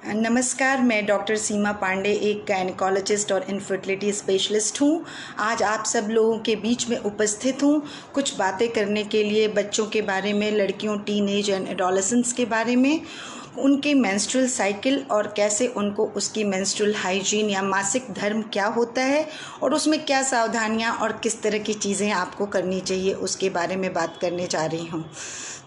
नमस्कार, मैं डॉक्टर सीमा पांडे एक गायनेकोलॉजिस्ट और इनफर्टिलिटी स्पेशलिस्ट हूँ। आज आप सब लोगों के बीच में उपस्थित हूँ कुछ बातें करने के लिए बच्चों के बारे में, लड़कियों, टीनेज एंड एडोलेसेंट्स के बारे में, उनके मेंस्ट्रुअल साइकिल और कैसे उनको उसकी मेंस्ट्रुअल हाइजीन या मासिक धर्म क्या होता है और उसमें क्या सावधानियाँ और किस तरह की चीज़ें आपको करनी चाहिए उसके बारे में बात करने जा रही हूँ।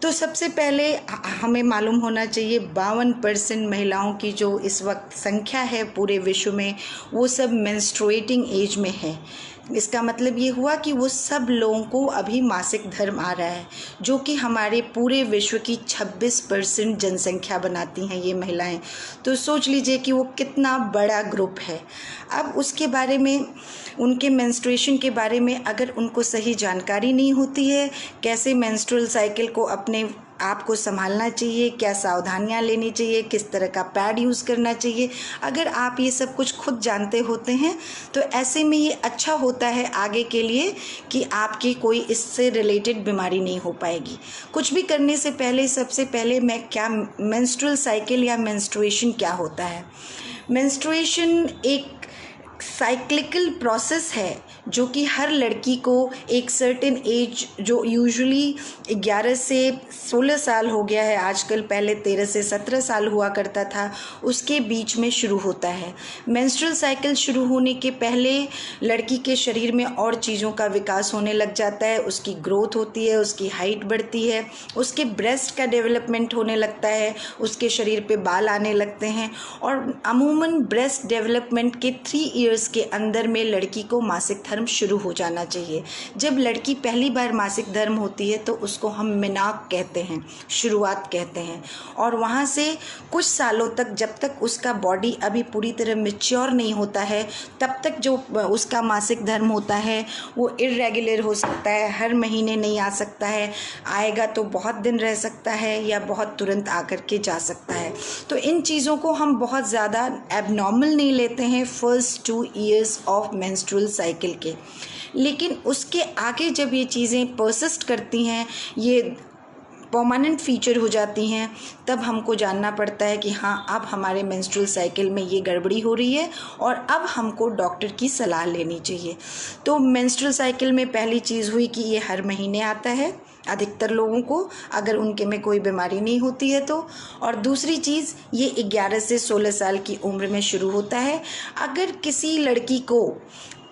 तो सबसे पहले हमें मालूम होना चाहिए 52% महिलाओं की जो इस वक्त संख्या है पूरे विश्व में, वो सब मेंस्ट्रुएटिंग एज में है। इसका मतलब ये हुआ कि वो सब लोगों को अभी मासिक धर्म आ रहा है, जो कि हमारे पूरे विश्व की 26% जनसंख्या बनाती हैं ये महिलाएं। तो सोच लीजिए कि वो कितना बड़ा ग्रुप है। अब उसके बारे में, उनके मेंस्ट्रुएशन के बारे में अगर उनको सही जानकारी नहीं होती है, कैसे मेंस्ट्रुअल साइकिल को अपने आपको संभालना चाहिए, क्या सावधानियां लेनी चाहिए, किस तरह का पैड यूज़ करना चाहिए, अगर आप ये सब कुछ खुद जानते होते हैं तो ऐसे में ये अच्छा होता है आगे के लिए कि आपकी कोई इससे रिलेटेड बीमारी नहीं हो पाएगी। कुछ भी करने से पहले सबसे पहले मैं क्या मेंस्ट्रुअल साइकिल या मेंस्ट्रुएशन क्या होता है। मेंस्ट्रुएशन एक साइक्लिकल प्रोसेस है जो कि हर लड़की को एक सर्टेन एज, जो यूजुअली 11 से 16 साल हो गया है आजकल, पहले 13 से 17 साल हुआ करता था, उसके बीच में शुरू होता है। मेंस्ट्रुअल साइकिल शुरू होने के पहले लड़की के शरीर में और चीज़ों का विकास होने लग जाता है, उसकी ग्रोथ होती है, उसकी हाइट बढ़ती है, उसके ब्रेस्ट का डेवलपमेंट होने लगता है, उसके शरीर पे बाल आने लगते हैं और अमूमन ब्रेस्ट डेवलपमेंट के 3 ईयर्स के अंदर में लड़की को मासिक धर्म शुरू हो जाना चाहिए। जब लड़की पहली बार मासिक धर्म होती है तो उसको हम मिनाक कहते हैं, शुरुआत कहते हैं, और वहाँ से कुछ सालों तक, जब तक उसका बॉडी अभी पूरी तरह मैच्योर नहीं होता है, तब तक जो उसका मासिक धर्म होता है वो इर्रेगुलर हो सकता है, हर महीने नहीं आ सकता है, आएगा तो बहुत दिन रह सकता है या बहुत तुरंत आकर के जा सकता है। तो इन चीज़ों को हम बहुत ज़्यादा एबनॉर्मल नहीं लेते हैं first 2 years of menstrual cycle के। लेकिन उसके आगे जब ये चीज़ें परसिस्ट करती हैं, ये परमानेंट फीचर हो जाती हैं, तब हमको जानना पड़ता है कि हाँ, अब हमारे मेंस्ट्रुअल साइकिल में ये गड़बड़ी हो रही है और अब हमको डॉक्टर की सलाह लेनी चाहिए। तो मेंस्ट्रुअल साइकिल में पहली चीज़ हुई कि ये हर महीने आता है अधिकतर लोगों को, अगर उनके में कोई बीमारी नहीं होती है तो। और दूसरी चीज़, ये 11 से 16 साल की उम्र में शुरू होता है। अगर किसी लड़की को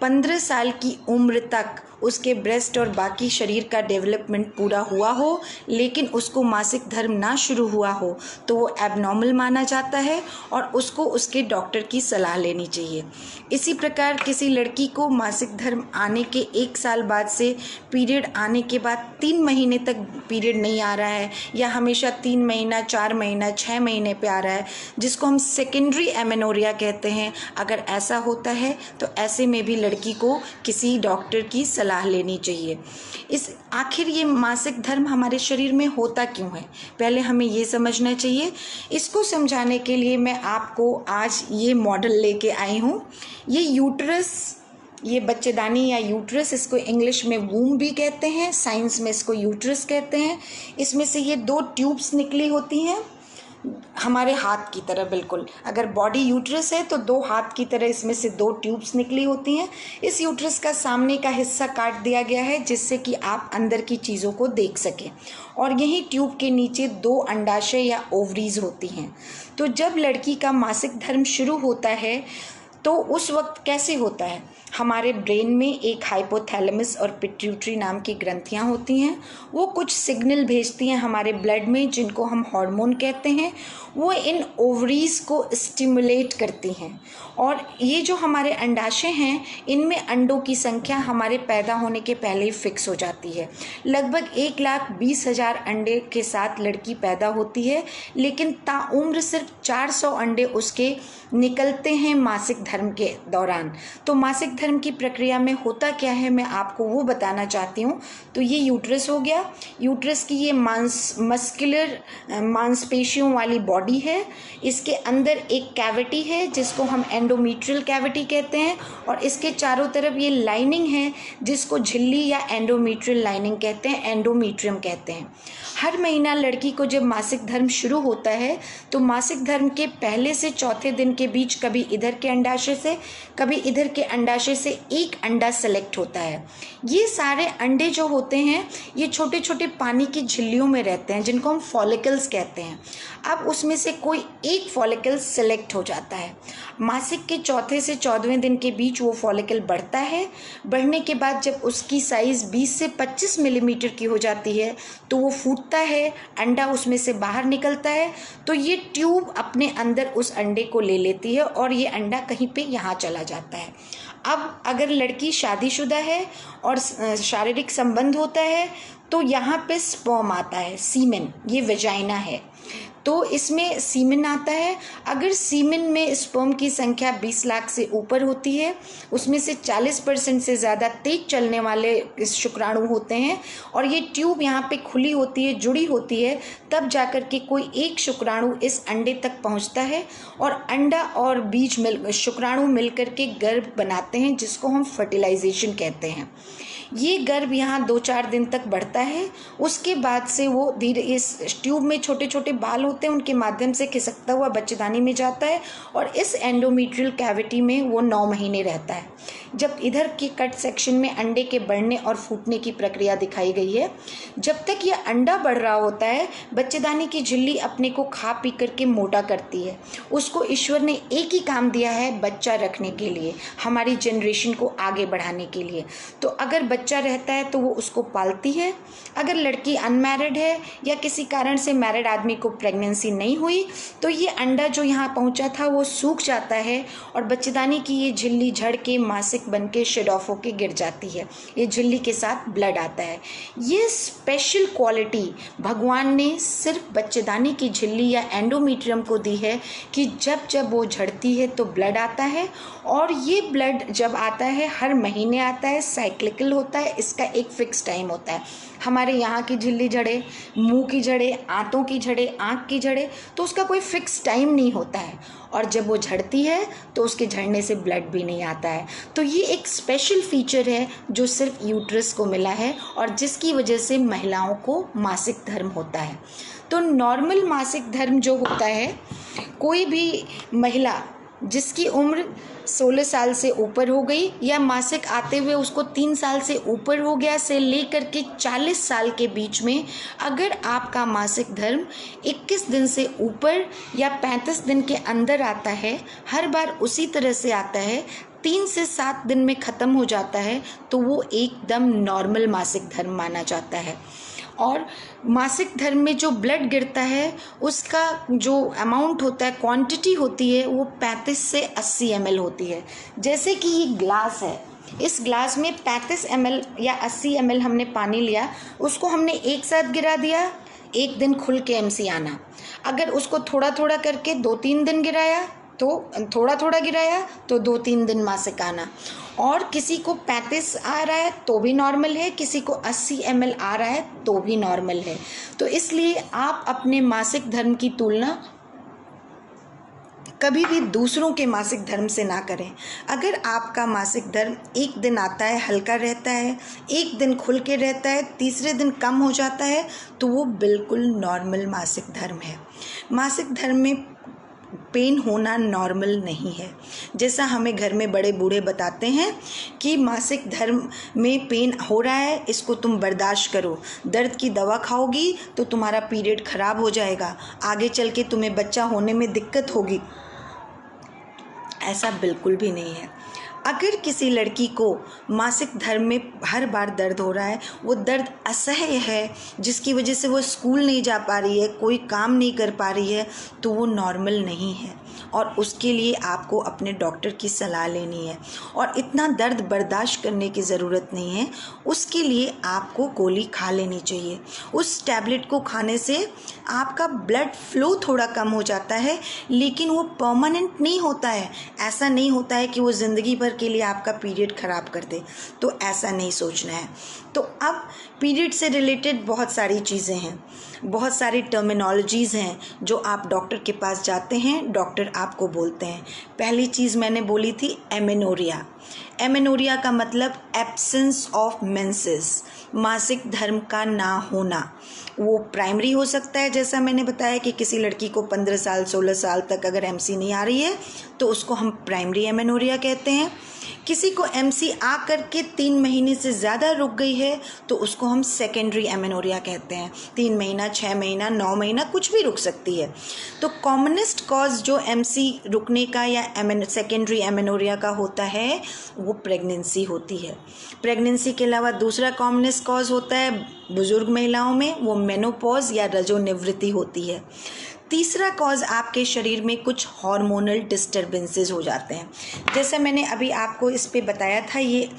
15 साल की उम्र तक उसके ब्रेस्ट और बाकी शरीर का डेवलपमेंट पूरा हुआ हो लेकिन उसको मासिक धर्म ना शुरू हुआ हो तो वो एबनॉर्मल माना जाता है और उसको उसके डॉक्टर की सलाह लेनी चाहिए। इसी प्रकार किसी लड़की को मासिक धर्म आने के 1 साल बाद से पीरियड आने के बाद 3 महीने तक पीरियड नहीं आ रहा है या हमेशा 3 महीना, 4 महीना, 6 महीने पे आ रहा है, जिसको हम सेकेंडरी एमेनोरिया कहते हैं, अगर ऐसा होता है तो ऐसे में भी लड़की को किसी डॉक्टर की सलाह लेनी चाहिए। आखिर ये मासिक धर्म हमारे शरीर में होता क्यों है, पहले हमें ये समझना चाहिए। इसको समझाने के लिए मैं आपको आज ये मॉडल लेके आई हूँ। ये यूट्रस, ये बच्चेदानी या यूट्रस, इसको इंग्लिश में वूम भी कहते हैं, साइंस में इसको यूट्रस कहते हैं। इसमें से ये 2 ट्यूब्स निकली होती हैं हमारे हाथ की तरह, बिल्कुल अगर बॉडी यूट्रस है तो 2 हाथ की तरह इसमें से 2 ट्यूब्स निकली होती हैं। इस यूट्रस का सामने का हिस्सा काट दिया गया है जिससे कि आप अंदर की चीज़ों को देख सकें, और यही ट्यूब के नीचे 2 अंडाशय या ओवरीज होती हैं। तो जब लड़की का मासिक धर्म शुरू होता है तो उस वक्त कैसे होता है, हमारे ब्रेन में एक हाइपोथैलेमस और पिट्यूटरी नाम की ग्रंथियां होती हैं। वो कुछ सिग्नल भेजती हैं हमारे ब्लड में जिनको हम हार्मोन कहते हैं। वो इन ओवरीज को स्टिमुलेट करती हैं और ये जो हमारे अंडाशय हैं, इनमें अंडों की संख्या हमारे पैदा होने के पहले ही फिक्स हो जाती है। लगभग 1,20,000 अंडे के साथ लड़की पैदा होती है, लेकिन ताउम्र सिर्फ 400 अंडे उसके निकलते हैं मासिक धर्म के दौरान। तो मासिक धर्म की प्रक्रिया में होता क्या है, मैं आपको वो बताना चाहती हूँ। तो ये यूट्रस हो गया। यूट्रस की ये मस्कुलर मांसपेशियों वाली बॉडी है। इसके अंदर एक कैविटी है जिसको हम एंडोमेट्रियल कैविटी कहते हैं, और इसके चारों तरफ ये लाइनिंग है जिसको झिल्ली या एंडोमेट्रियल लाइनिंग कहते हैं, एंडोमेट्रियम कहते हैं। हर महीना लड़की को जब मासिक धर्म शुरू होता है तो मासिक धर्म के पहले से चौथे दिन के बीच कभी इधर के अंडाशय से कभी इधर के अंडाशय से एक अंडा सेलेक्ट होता है। ये सारे अंडे जो होते हैं ये छोटे छोटे पानी की झिल्लियों में रहते हैं जिनको हम फॉलिकल्स कहते हैं। अब उसमें से कोई एक फॉलिकल सेलेक्ट हो जाता है। मासिक के चौथे से 14वें दिन के बीच वो फॉलिकल बढ़ता है। बढ़ने के बाद जब उसकी साइज़ 20 से 25 मिलीमीटर की हो जाती है तो वो फूटता है, अंडा उसमें से बाहर निकलता है। तो ये ट्यूब अपने अंदर उस अंडे को ले लेती है और ये अंडा कहीं पे यहाँ चला जाता है। अब अगर लड़की शादीशुदा है और शारीरिक संबंध होता है तो यहाँ पे स्पर्म आता है, सीमेन, ये वेजाइना है, तो इसमें सीमेन आता है। अगर सीमेन में स्पर्म की संख्या 20 लाख से ऊपर होती है, उसमें से 40% से ज़्यादा तेज चलने वाले शुक्राणु होते हैं और ये ट्यूब यहाँ पे खुली होती है, जुड़ी होती है, तब जाकर के कोई एक शुक्राणु इस अंडे तक पहुँचता है और अंडा और बीज शुक्राणु मिलकर के गर्भ बनाते हैं जिसको हम फर्टिलाइजेशन कहते हैं। ये गर्भ यहाँ 2-4 दिन तक बढ़ता है। उसके बाद से वो धीरे इस ट्यूब में छोटे छोटे बाल होते हैं, उनके माध्यम से खिसकता हुआ बच्चेदानी में जाता है और इस एंडोमेट्रियल कैविटी में वो 9 महीने रहता है। जब इधर के कट सेक्शन में अंडे के बढ़ने और फूटने की प्रक्रिया दिखाई गई है। जब तक ये अंडा बढ़ रहा होता है बच्चेदानी की झिल्ली अपने को खा पी करके मोटा करती है। उसको ईश्वर ने एक ही काम दिया है, बच्चा रखने के लिए, हमारी जनरेशन को आगे बढ़ाने के लिए। तो अगर बच्चा रहता है तो वो उसको पालती है। अगर लड़की अनमैरिड है या किसी कारण से मैरिड आदमी को प्रेगनेंसी नहीं हुई तो ये अंडा जो यहाँ पहुँचा था वो सूख जाता है और बच्चेदानी की ये झिल्ली झड़ के मासिक बन के शेड ऑफ होके गिर जाती है। ये झिल्ली के साथ ब्लड आता है। ये स्पेशल क्वालिटी भगवान ने सिर्फ बच्चेदानी की झिल्ली या एंडोमेट्रियम को दी है कि जब जब वो झड़ती है तो ब्लड आता है, और ये ब्लड जब आता है हर महीने आता है, साइक्लिकल होता है, इसका एक फिक्स टाइम होता है। हमारे यहाँ की झिल्ली झड़े, मुंह की झड़े, आंतों की झड़े, आँख की झड़े, तो उसका कोई फिक्स टाइम नहीं होता है, और जब वो झड़ती है तो उसके झड़ने से ब्लड भी नहीं आता है। तो ये एक स्पेशल फीचर है जो सिर्फ यूट्रस को मिला है और जिसकी वजह से महिलाओं को मासिक धर्म होता है। तो नॉर्मल मासिक धर्म जो होता है, कोई भी महिला जिसकी उम्र 16 साल से ऊपर हो गई या मासिक आते हुए उसको 3 साल से ऊपर हो गया से लेकर के 40 साल के बीच में, अगर आपका मासिक धर्म 21 दिन से ऊपर या 35 दिन के अंदर आता है, हर बार उसी तरह से आता है, 3 से 7 दिन में ख़त्म हो जाता है, तो वो एकदम नॉर्मल मासिक धर्म माना जाता है। और मासिक धर्म में जो ब्लड गिरता है उसका जो अमाउंट होता है, क्वांटिटी होती है, वो 35 से 80 ml होती है। जैसे कि ये ग्लास है, इस ग्लास में 35 ml या 80 ml हमने पानी लिया, उसको हमने एक साथ गिरा दिया, एक दिन खुल के MC आना। अगर उसको थोड़ा थोड़ा करके 2-3 दिन गिराया तो थोड़ा थोड़ा गिराया तो 2-3 दिन मासिक आना। और किसी को 35 आ रहा है तो भी नॉर्मल है, किसी को 80 ml आ रहा है तो भी नॉर्मल है। तो इसलिए आप अपने मासिक धर्म की तुलना कभी भी दूसरों के मासिक धर्म से ना करें। अगर आपका मासिक धर्म एक दिन आता है, हल्का रहता है, एक दिन खुल के रहता है, तीसरे दिन कम हो जाता है, तो वो बिल्कुल नॉर्मल मासिक धर्म है। मासिक धर्म में पेन होना नॉर्मल नहीं है। जैसा हमें घर में बड़े बूढ़े बताते हैं कि मासिक धर्म में पेन हो रहा है, इसको तुम बर्दाश्त करो, दर्द की दवा खाओगी तो तुम्हारा पीरियड ख़राब हो जाएगा, आगे चल के तुम्हें बच्चा होने में दिक्कत होगी। ऐसा बिल्कुल भी नहीं है। अगर किसी लड़की को मासिक धर्म में हर बार दर्द हो रहा है, वो दर्द असह्य है जिसकी वजह से वो स्कूल नहीं जा पा रही है, कोई काम नहीं कर पा रही है, तो वो नॉर्मल नहीं है और उसके लिए आपको अपने डॉक्टर की सलाह लेनी है। और इतना दर्द बर्दाश्त करने की ज़रूरत नहीं है, उसके लिए आपको गोली खा लेनी चाहिए। उस टैबलेट को खाने से आपका ब्लड फ्लो थोड़ा कम हो जाता है, लेकिन वो परमानेंट नहीं होता है। ऐसा नहीं होता है कि वो ज़िंदगी भर के लिए आपका पीरियड ख़राब कर दे, तो ऐसा नहीं सोचना है। तो अब पीरियड से रिलेटेड बहुत सारी चीज़ें हैं, बहुत सारी टर्मिनोलॉजीज़ हैं जो आप डॉक्टर के पास जाते हैं, डॉक्टर आपको बोलते हैं। पहली चीज़ मैंने बोली थी एमेनोरिया। एमेनोरिया का मतलब एब्सेंस ऑफ मेंसेस, मासिक धर्म का ना होना। वो प्राइमरी हो सकता है, जैसा मैंने बताया कि किसी लड़की को 15 साल 16 साल तक अगर एमसी नहीं आ रही है तो उसको हम प्राइमरी एमेनोरिया कहते हैं। किसी को एमसी आ करके 3 महीने से ज़्यादा रुक गई है तो उसको हम सेकेंडरी एमेनोरिया कहते हैं। 3 महीना, 6 महीना, 9 महीना, कुछ भी रुक सकती है। तो कॉमनेस्ट कॉज जो एमसी रुकने का या सेकेंडरी एमेनोरिया का होता है वो प्रेगनेंसी होती है। प्रेगनेंसी के अलावा दूसरा कॉमनेस्ट कॉज होता है बुजुर्ग महिलाओं में, वो मेनोपॉज या रजोनिवृत्ति होती है। तीसरा कॉज आपके शरीर में कुछ हार्मोनल डिस्टर्बेंसेस हो जाते हैं। जैसे मैंने अभी आपको इस पे बताया था, ये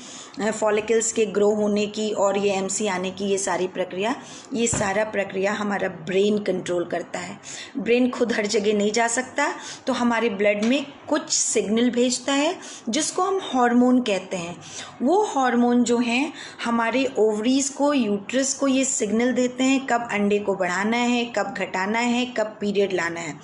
फॉलिकल्स के ग्रो होने की और ये एमसी आने की ये सारी प्रक्रिया, ये सारा प्रक्रिया हमारा ब्रेन कंट्रोल करता है। ब्रेन खुद हर जगह नहीं जा सकता, तो हमारे ब्लड में कुछ सिग्नल भेजता है जिसको हम हार्मोन कहते हैं। वो हार्मोन जो हैं हमारे ओवरीज को, यूट्रस को ये सिग्नल देते हैं कब अंडे को बढ़ाना है, कब घटाना है, कब पीरियड लाना है।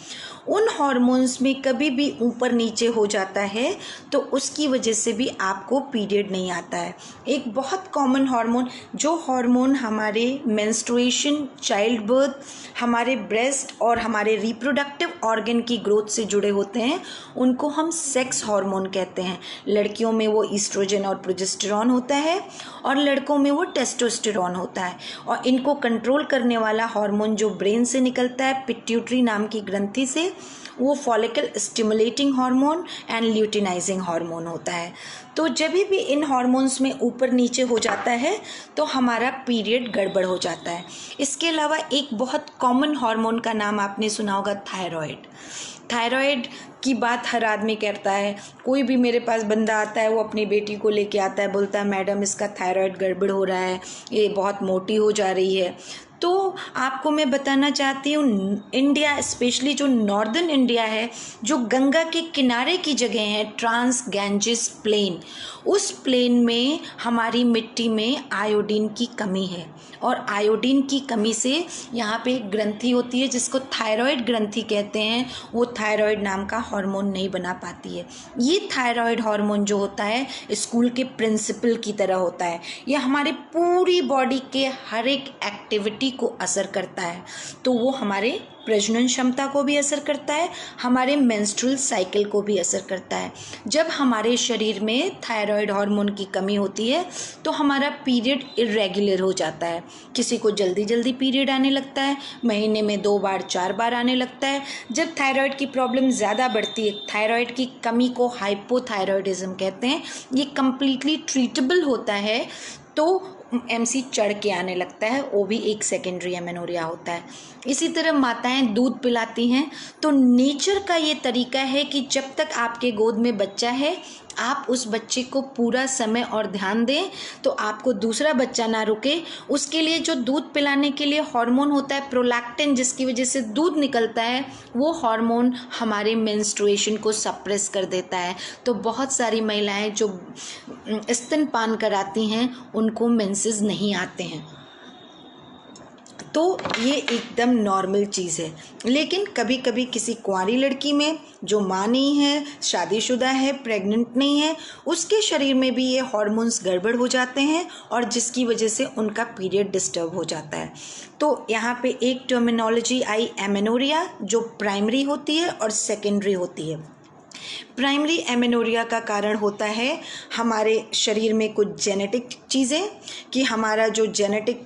उन हार्मोन्स में कभी भी ऊपर नीचे हो जाता है तो उसकी वजह से भी आपको पीरियड नहीं आता है। एक बहुत कॉमन हार्मोन, जो हार्मोन हमारे मेंस्ट्रुएशन, चाइल्ड बर्थ, हमारे ब्रेस्ट और हमारे रिप्रोडक्टिव ऑर्गन की ग्रोथ से जुड़े होते हैं, उनको हम सेक्स हार्मोन कहते हैं। लड़कियों में वो ईस्ट्रोजन और प्रोजेस्टेरॉन होता है और लड़कों में वो टेस्टोस्टेरॉन होता है। और इनको कंट्रोल करने वाला हार्मोन जो ब्रेन से निकलता है पिट्यूटरी नाम की ग्रंथि से, वो follicle stimulating hormone and luteinizing hormone होता है। तो जब भी इन हार्मोन्स में ऊपर नीचे हो जाता है तो हमारा पीरियड गड़बड़ हो जाता है। इसके अलावा एक बहुत कॉमन हार्मोन का नाम आपने सुना होगा, थायराइड। थायराइड की बात हर आदमी करता है। कोई भी मेरे पास बंदा आता है, वो अपनी बेटी को लेके आता है, बोलता है मैडम इसका थायराइड गड़बड़ हो रहा है, ये बहुत मोटी हो जा रही है। तो आपको मैं बताना चाहती हूँ, इंडिया स्पेशली जो नॉर्दर्न इंडिया है, जो गंगा के किनारे की जगह है, ट्रांस गैंजेस प्लेन, उस प्लेन में हमारी मिट्टी में आयोडीन की कमी है। और आयोडीन की कमी से यहाँ पे एक ग्रंथि होती है जिसको थायराइड ग्रंथि कहते हैं, वो थायराइड नाम का हार्मोन नहीं बना पाती है। ये थायराइड हार्मोन जो होता है स्कूल के प्रिंसिपल की तरह होता है। ये हमारी पूरी बॉडी के हर एक एक्टिविटी को असर करता है। तो वो हमारे प्रजनन क्षमता को भी असर करता है, हमारे मेंस्ट्रुअल साइकिल को भी असर करता है। जब हमारे शरीर में थायराइड हार्मोन की कमी होती है तो हमारा पीरियड इरेगुलर हो जाता है। किसी को जल्दी जल्दी पीरियड आने लगता है, महीने में 2 बार 4 बार आने लगता है। जब थायराइड की प्रॉब्लम ज़्यादा बढ़ती है, थायराइड की कमी को हाइपोथायराइडिज्म कहते हैं, ये कम्प्लीटली ट्रीटेबल होता है, तो एमसी चढ़ के आने लगता है, वो भी एक सेकेंडरी एमेनोरिया होता है। इसी तरह माताएं दूध पिलाती हैं, तो नेचर का ये तरीका है कि जब तक आपके गोद में बच्चा है आप उस बच्चे को पूरा समय और ध्यान दें, तो आपको दूसरा बच्चा ना रुके। उसके लिए जो दूध पिलाने के लिए हार्मोन होता है प्रोलैक्टिन, जिसकी वजह से दूध निकलता है, वो हार्मोन हमारे मेंस्ट्रुएशन को सप्रेस कर देता है। तो बहुत सारी महिलाएं जो स्तनपान कराती हैं उनको मेंसेस नहीं आते हैं। तो ये एकदम नॉर्मल चीज़ है। लेकिन कभी कभी किसी कुंवारी लड़की में जो माँ नहीं है, शादीशुदा है, प्रेग्नेंट नहीं है, उसके शरीर में भी ये हार्मोन्स गड़बड़ हो जाते हैं और जिसकी वजह से उनका पीरियड डिस्टर्ब हो जाता है। तो यहाँ पे एक टर्मिनोलॉजी आई एमेनोरिया, जो प्राइमरी होती है और सेकेंडरी होती है। प्राइमरी एमेनोरिया का कारण होता है हमारे शरीर में कुछ जेनेटिक चीज़ें, कि हमारा जो जेनेटिक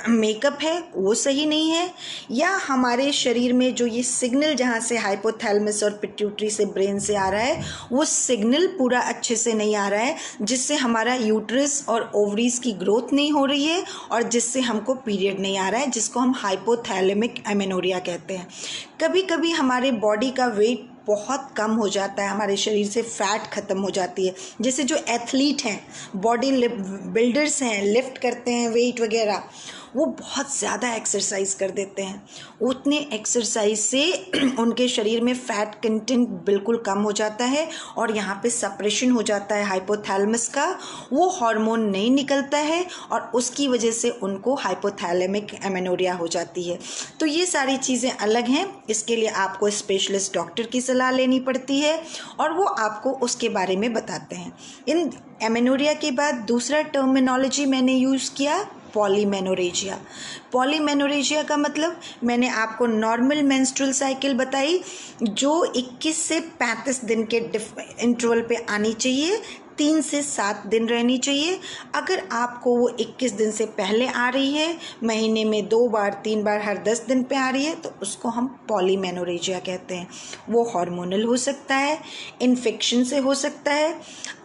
मेकअप है वो सही नहीं है, या हमारे शरीर में जो ये सिग्नल जहाँ से हाइपोथैलेमस और पिट्यूटरी से ब्रेन से आ रहा है वो सिग्नल पूरा अच्छे से नहीं आ रहा है, जिससे हमारा यूट्रस और ओवरीज की ग्रोथ नहीं हो रही है और जिससे हमको पीरियड नहीं आ रहा है, जिसको हम हाइपोथैलेमिक एमेनोरिया कहते हैं। कभी कभी हमारे बॉडी का वेट बहुत कम हो जाता है, हमारे शरीर से फैट ख़त्म हो जाती है। जैसे जो एथलीट हैं, बॉडी बिल्डर्स हैं, लिफ्ट करते हैं वेट वगैरह, वो बहुत ज़्यादा एक्सरसाइज कर देते हैं। उतने एक्सरसाइज से उनके शरीर में फ़ैट कंटेंट बिल्कुल कम हो जाता है और यहाँ पे सप्रेशन हो जाता है हाइपोथैलेमस का, वो हार्मोन नहीं निकलता है और उसकी वजह से उनको हाइपोथैलेमिक एमेनोरिया हो जाती है। तो ये सारी चीज़ें अलग हैं, इसके लिए आपको स्पेशलिस्ट डॉक्टर की सलाह लेनी पड़ती है और वो आपको उसके बारे में बताते हैं। इन एमेनोरिया के बाद दूसरा टर्मिनोलॉजी मैंने यूज़ किया पॉलीमेनोरेजिया। पॉलीमेनोरेजिया का मतलब मैंने आपको नॉर्मल मेंस्ट्रुअल साइकिल बताई जो 21 से 35 दिन के इंटरवल पे आनी चाहिए, 3 से 7 दिन रहनी चाहिए। अगर आपको वो 21 दिन से पहले आ रही है, महीने में 2 बार 3 बार हर 10 दिन पे आ रही है, तो उसको हम पॉलीमेनोरेजिया कहते हैं। वो हार्मोनल हो सकता है, इन्फेक्शन से हो सकता है,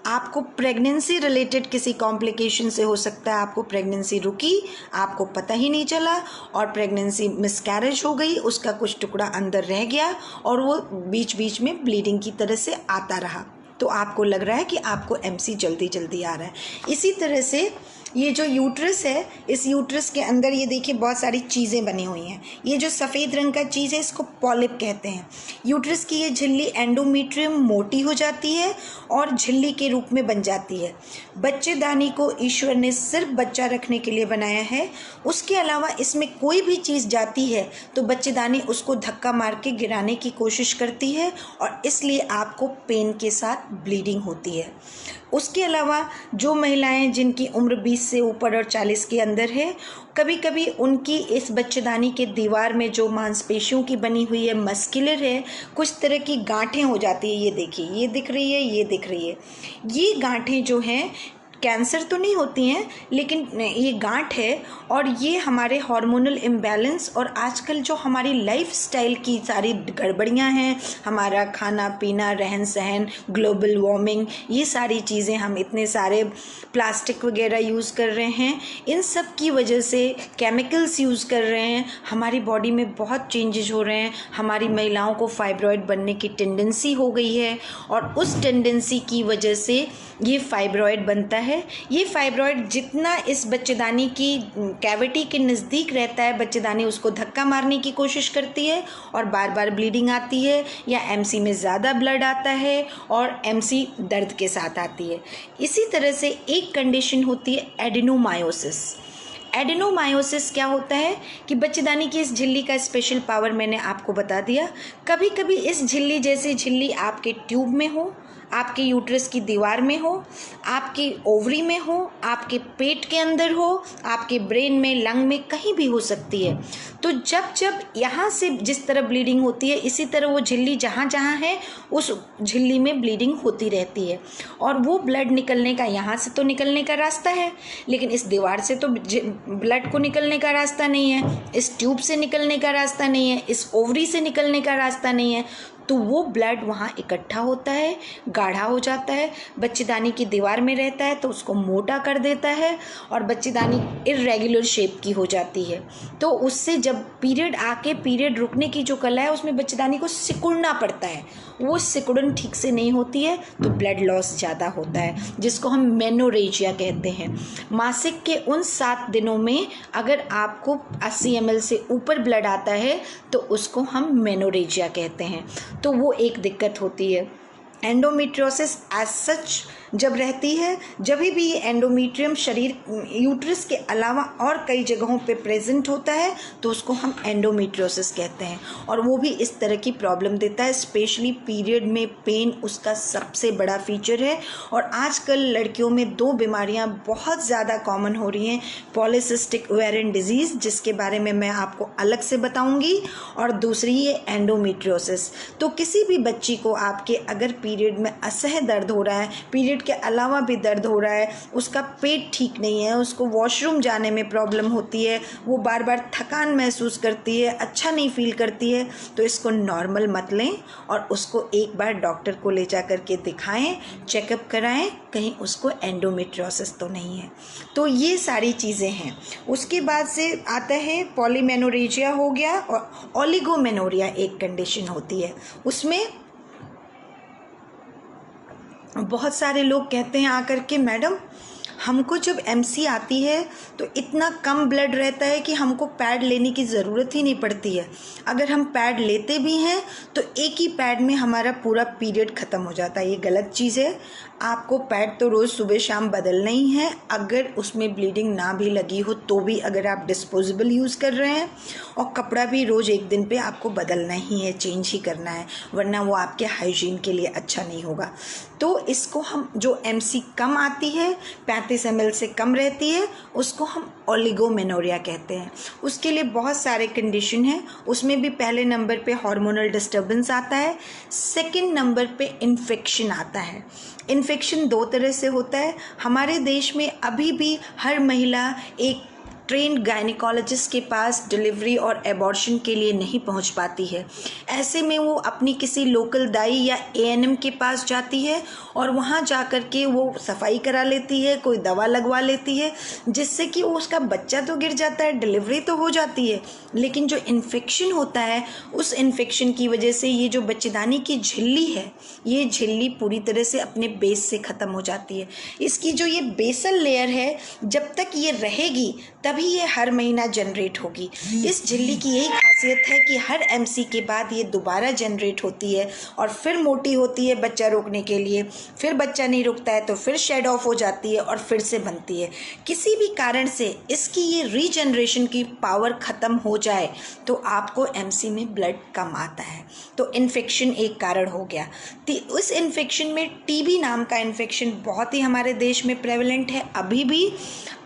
आपको प्रेगनेंसी रिलेटेड किसी कॉम्प्लिकेशन से हो सकता है, आपको प्रेगनेंसी रुकी, आपको पता ही नहीं चला और प्रेगनेंसी मिसकैरेज हो गई, उसका कुछ टुकड़ा अंदर रह गया और वो बीच बीच में ब्लीडिंग की तरह से आता रहा, तो आपको लग रहा है कि आपको एमसी जल्दी जल्दी आ रहा है। इसी तरह से ये जो यूट्रस है, इस यूट्रस के अंदर ये देखिए बहुत सारी चीज़ें बनी हुई हैं। ये जो सफ़ेद रंग का चीज़ है इसको पॉलिप कहते हैं। यूट्रस की ये झिल्ली एंडोमेट्रियम मोटी हो जाती है और झिल्ली के रूप में बन जाती है। बच्चेदानी को ईश्वर ने सिर्फ बच्चा रखने के लिए बनाया है, उसके अलावा इसमें कोई भी चीज़ जाती है तो बच्चेदानी उसको धक्का मार के गिराने की कोशिश करती है और इसलिए आपको पेन के साथ ब्लीडिंग होती है। उसके अलावा जो महिलाएं जिनकी उम्र 20 से ऊपर और 40 के अंदर है, कभी कभी उनकी इस बच्चेदानी के दीवार में जो मांसपेशियों की बनी हुई है, मस्कुलर है, कुछ तरह की गांठें हो जाती है। ये देखिए, ये दिख रही है, ये दिख रही है। ये गांठें जो हैं कैंसर तो नहीं होती हैं, लेकिन ये गांठ है और ये हमारे हार्मोनल इम्बैलेंस और आजकल जो हमारी लाइफस्टाइल की सारी गड़बड़ियां हैं, हमारा खाना पीना, रहन सहन, ग्लोबल वार्मिंग, ये सारी चीज़ें, हम इतने सारे प्लास्टिक वगैरह यूज़ कर रहे हैं, इन सब की वजह से केमिकल्स यूज़ कर रहे हैं, हमारी बॉडी में बहुत चेंजेस हो रहे हैं। हमारी महिलाओं को फाइब्रॉइड बनने की टेंडेंसी हो गई है और उस टेंडेंसी की वजह से ये फाइब्रॉइड बनता है। ये फाइब्रॉइड जितना इस बच्चेदानी की कैविटी के नज़दीक रहता है, बच्चेदानी उसको धक्का मारने की कोशिश करती है और बार बार ब्लीडिंग आती है या एमसी में ज़्यादा ब्लड आता है और एमसी दर्द के साथ आती है। इसी तरह से एक कंडीशन होती है एडेनोमायोसिस। एडेनोमायोसिस क्या होता है कि बच्चेदानी की इस झिल्ली का स्पेशल पावर मैंने आपको बता दिया। कभी कभी इस झिल्ली जैसी झिल्ली आपके ट्यूब में हो, आपके यूट्रस की दीवार में हो, आपकी ओवरी में हो, आपके पेट के अंदर हो, आपके ब्रेन में, लंग में, कहीं भी हो सकती है। तो जब जब यहाँ से जिस तरह ब्लीडिंग होती है, इसी तरह वो झिल्ली जहाँ जहाँ है उस झिल्ली में ब्लीडिंग होती रहती है और वो ब्लड निकलने का, यहाँ से तो निकलने का रास्ता है, लेकिन इस दीवार से तो ब्लड को निकलने का रास्ता नहीं है, इस ट्यूब से निकलने का रास्ता नहीं है, इस ओवरी से निकलने का रास्ता नहीं है। तो वो ब्लड वहाँ इकट्ठा होता है, गाढ़ा हो जाता है, बच्चेदानी की दीवार में रहता है तो उसको मोटा कर देता है और बच्चेदानी इर्रेगुलर शेप की हो जाती है। तो उससे जब पीरियड आके पीरियड रुकने की जो कला है उसमें बच्चेदानी को सिकुड़ना पड़ता है, वो सिकुड़न ठीक से नहीं होती है तो ब्लड लॉस ज़्यादा होता है, जिसको हम मेनोरेजिया कहते हैं। मासिक के उन 7 दिनों में अगर आपको 80 ml से ऊपर ब्लड आता है तो उसको हम मेनोरेजिया कहते हैं। तो वो एक दिक्कत होती है। एंडोमेट्रियोसिस एज सच जब रहती है, जब भी ये एंडोमेट्रियम शरीर यूट्रस के अलावा और कई जगहों पे प्रेजेंट होता है तो उसको हम एंडोमेट्रियोसिस कहते हैं और वो भी इस तरह की प्रॉब्लम देता है। स्पेशली पीरियड में पेन उसका सबसे बड़ा फीचर है और आजकल लड़कियों में 2 बीमारियां बहुत ज़्यादा कॉमन हो रही हैं, पॉलीसिस्टिक ओवेरियन डिजीज़, जिसके बारे में मैं आपको अलग से बताऊंगी, और दूसरी है एंडोमेट्रियोसिस। तो किसी भी बच्ची को आपके अगर पीरियड में असह्य दर्द हो रहा है, पीरियड के अलावा भी दर्द हो रहा है, उसका पेट ठीक नहीं है, उसको वॉशरूम जाने में प्रॉब्लम होती है, वो बार बार थकान महसूस करती है, अच्छा नहीं फील करती है, तो इसको नॉर्मल मत लें और उसको एक बार डॉक्टर को ले जा कर के दिखाएं, चेकअप कराएं, कहीं उसको एंडोमेट्रियोसिस तो नहीं है। तो ये सारी चीज़ें हैं। उसके बाद से आता है पॉलीमेनोरेजिया हो गया, और ओलिगोमेनोरिया एक कंडीशन होती है। उसमें बहुत सारे लोग कहते हैं आकर के, मैडम हमको जब एमसी आती है तो इतना कम ब्लड रहता है कि हमको पैड लेने की ज़रूरत ही नहीं पड़ती है। अगर हम पैड लेते भी हैं तो एक ही पैड में हमारा पूरा पीरियड ख़त्म हो जाता है। ये गलत चीज़ है। आपको पैड तो रोज़ सुबह शाम बदलना ही है। अगर उसमें ब्लीडिंग ना भी लगी हो तो भी, अगर आप डिस्पोजेबल यूज़ कर रहे हैं, और कपड़ा भी रोज़ एक दिन पे आपको बदलना ही है, चेंज ही करना है, वरना वो आपके हाइजीन के लिए अच्छा नहीं होगा। तो इसको हम, जो एमसी कम आती है, 35 ml से कम रहती है, उसको हम ओलिगोमेनोरिया कहते हैं। उसके लिए बहुत सारे कंडीशन हैं। उसमें भी पहले नंबर पे हार्मोनल डिस्टर्बेंस आता है, सेकंड नंबर पे इन्फेक्शन आता है। इन्फेक्शन दो तरह से होता है। हमारे देश में अभी भी हर महिला एक ट्रेंड गायनिकोलॉजिस्ट के पास डिलीवरी और एबॉर्शन के लिए नहीं पहुंच पाती है। ऐसे में वो अपनी किसी लोकल दाई या एएनएम के पास जाती है और वहाँ जा कर के वो सफाई करा लेती है, कोई दवा लगवा लेती है, जिससे कि उसका बच्चा तो गिर जाता है, डिलीवरी तो हो जाती है, लेकिन जो इन्फेक्शन होता है, उस इन्फेक्शन की वजह से ये जो बच्चेदानी की झिल्ली है, ये झिल्ली पूरी तरह से अपने बेस से ख़त्म हो जाती है। इसकी जो ये बेसल लेयर है, जब तक ये रहेगी तभी ये हर महीना जनरेट होगी। इस झिल्ली की यही खासियत है कि हर एमसी के बाद ये दोबारा जनरेट होती है और फिर मोटी होती है बच्चा रोकने के लिए, फिर बच्चा नहीं रुकता है तो फिर शेड ऑफ हो जाती है और फिर से बनती है। किसी भी कारण से इसकी ये रीजनरेशन की पावर ख़त्म हो जाए तो आपको एमसी में ब्लड कम आता है। तो इन्फेक्शन एक कारण हो गया। उस इन्फेक्शन में टीबी नाम का इन्फेक्शन बहुत ही हमारे देश में प्रेवलेंट है अभी भी।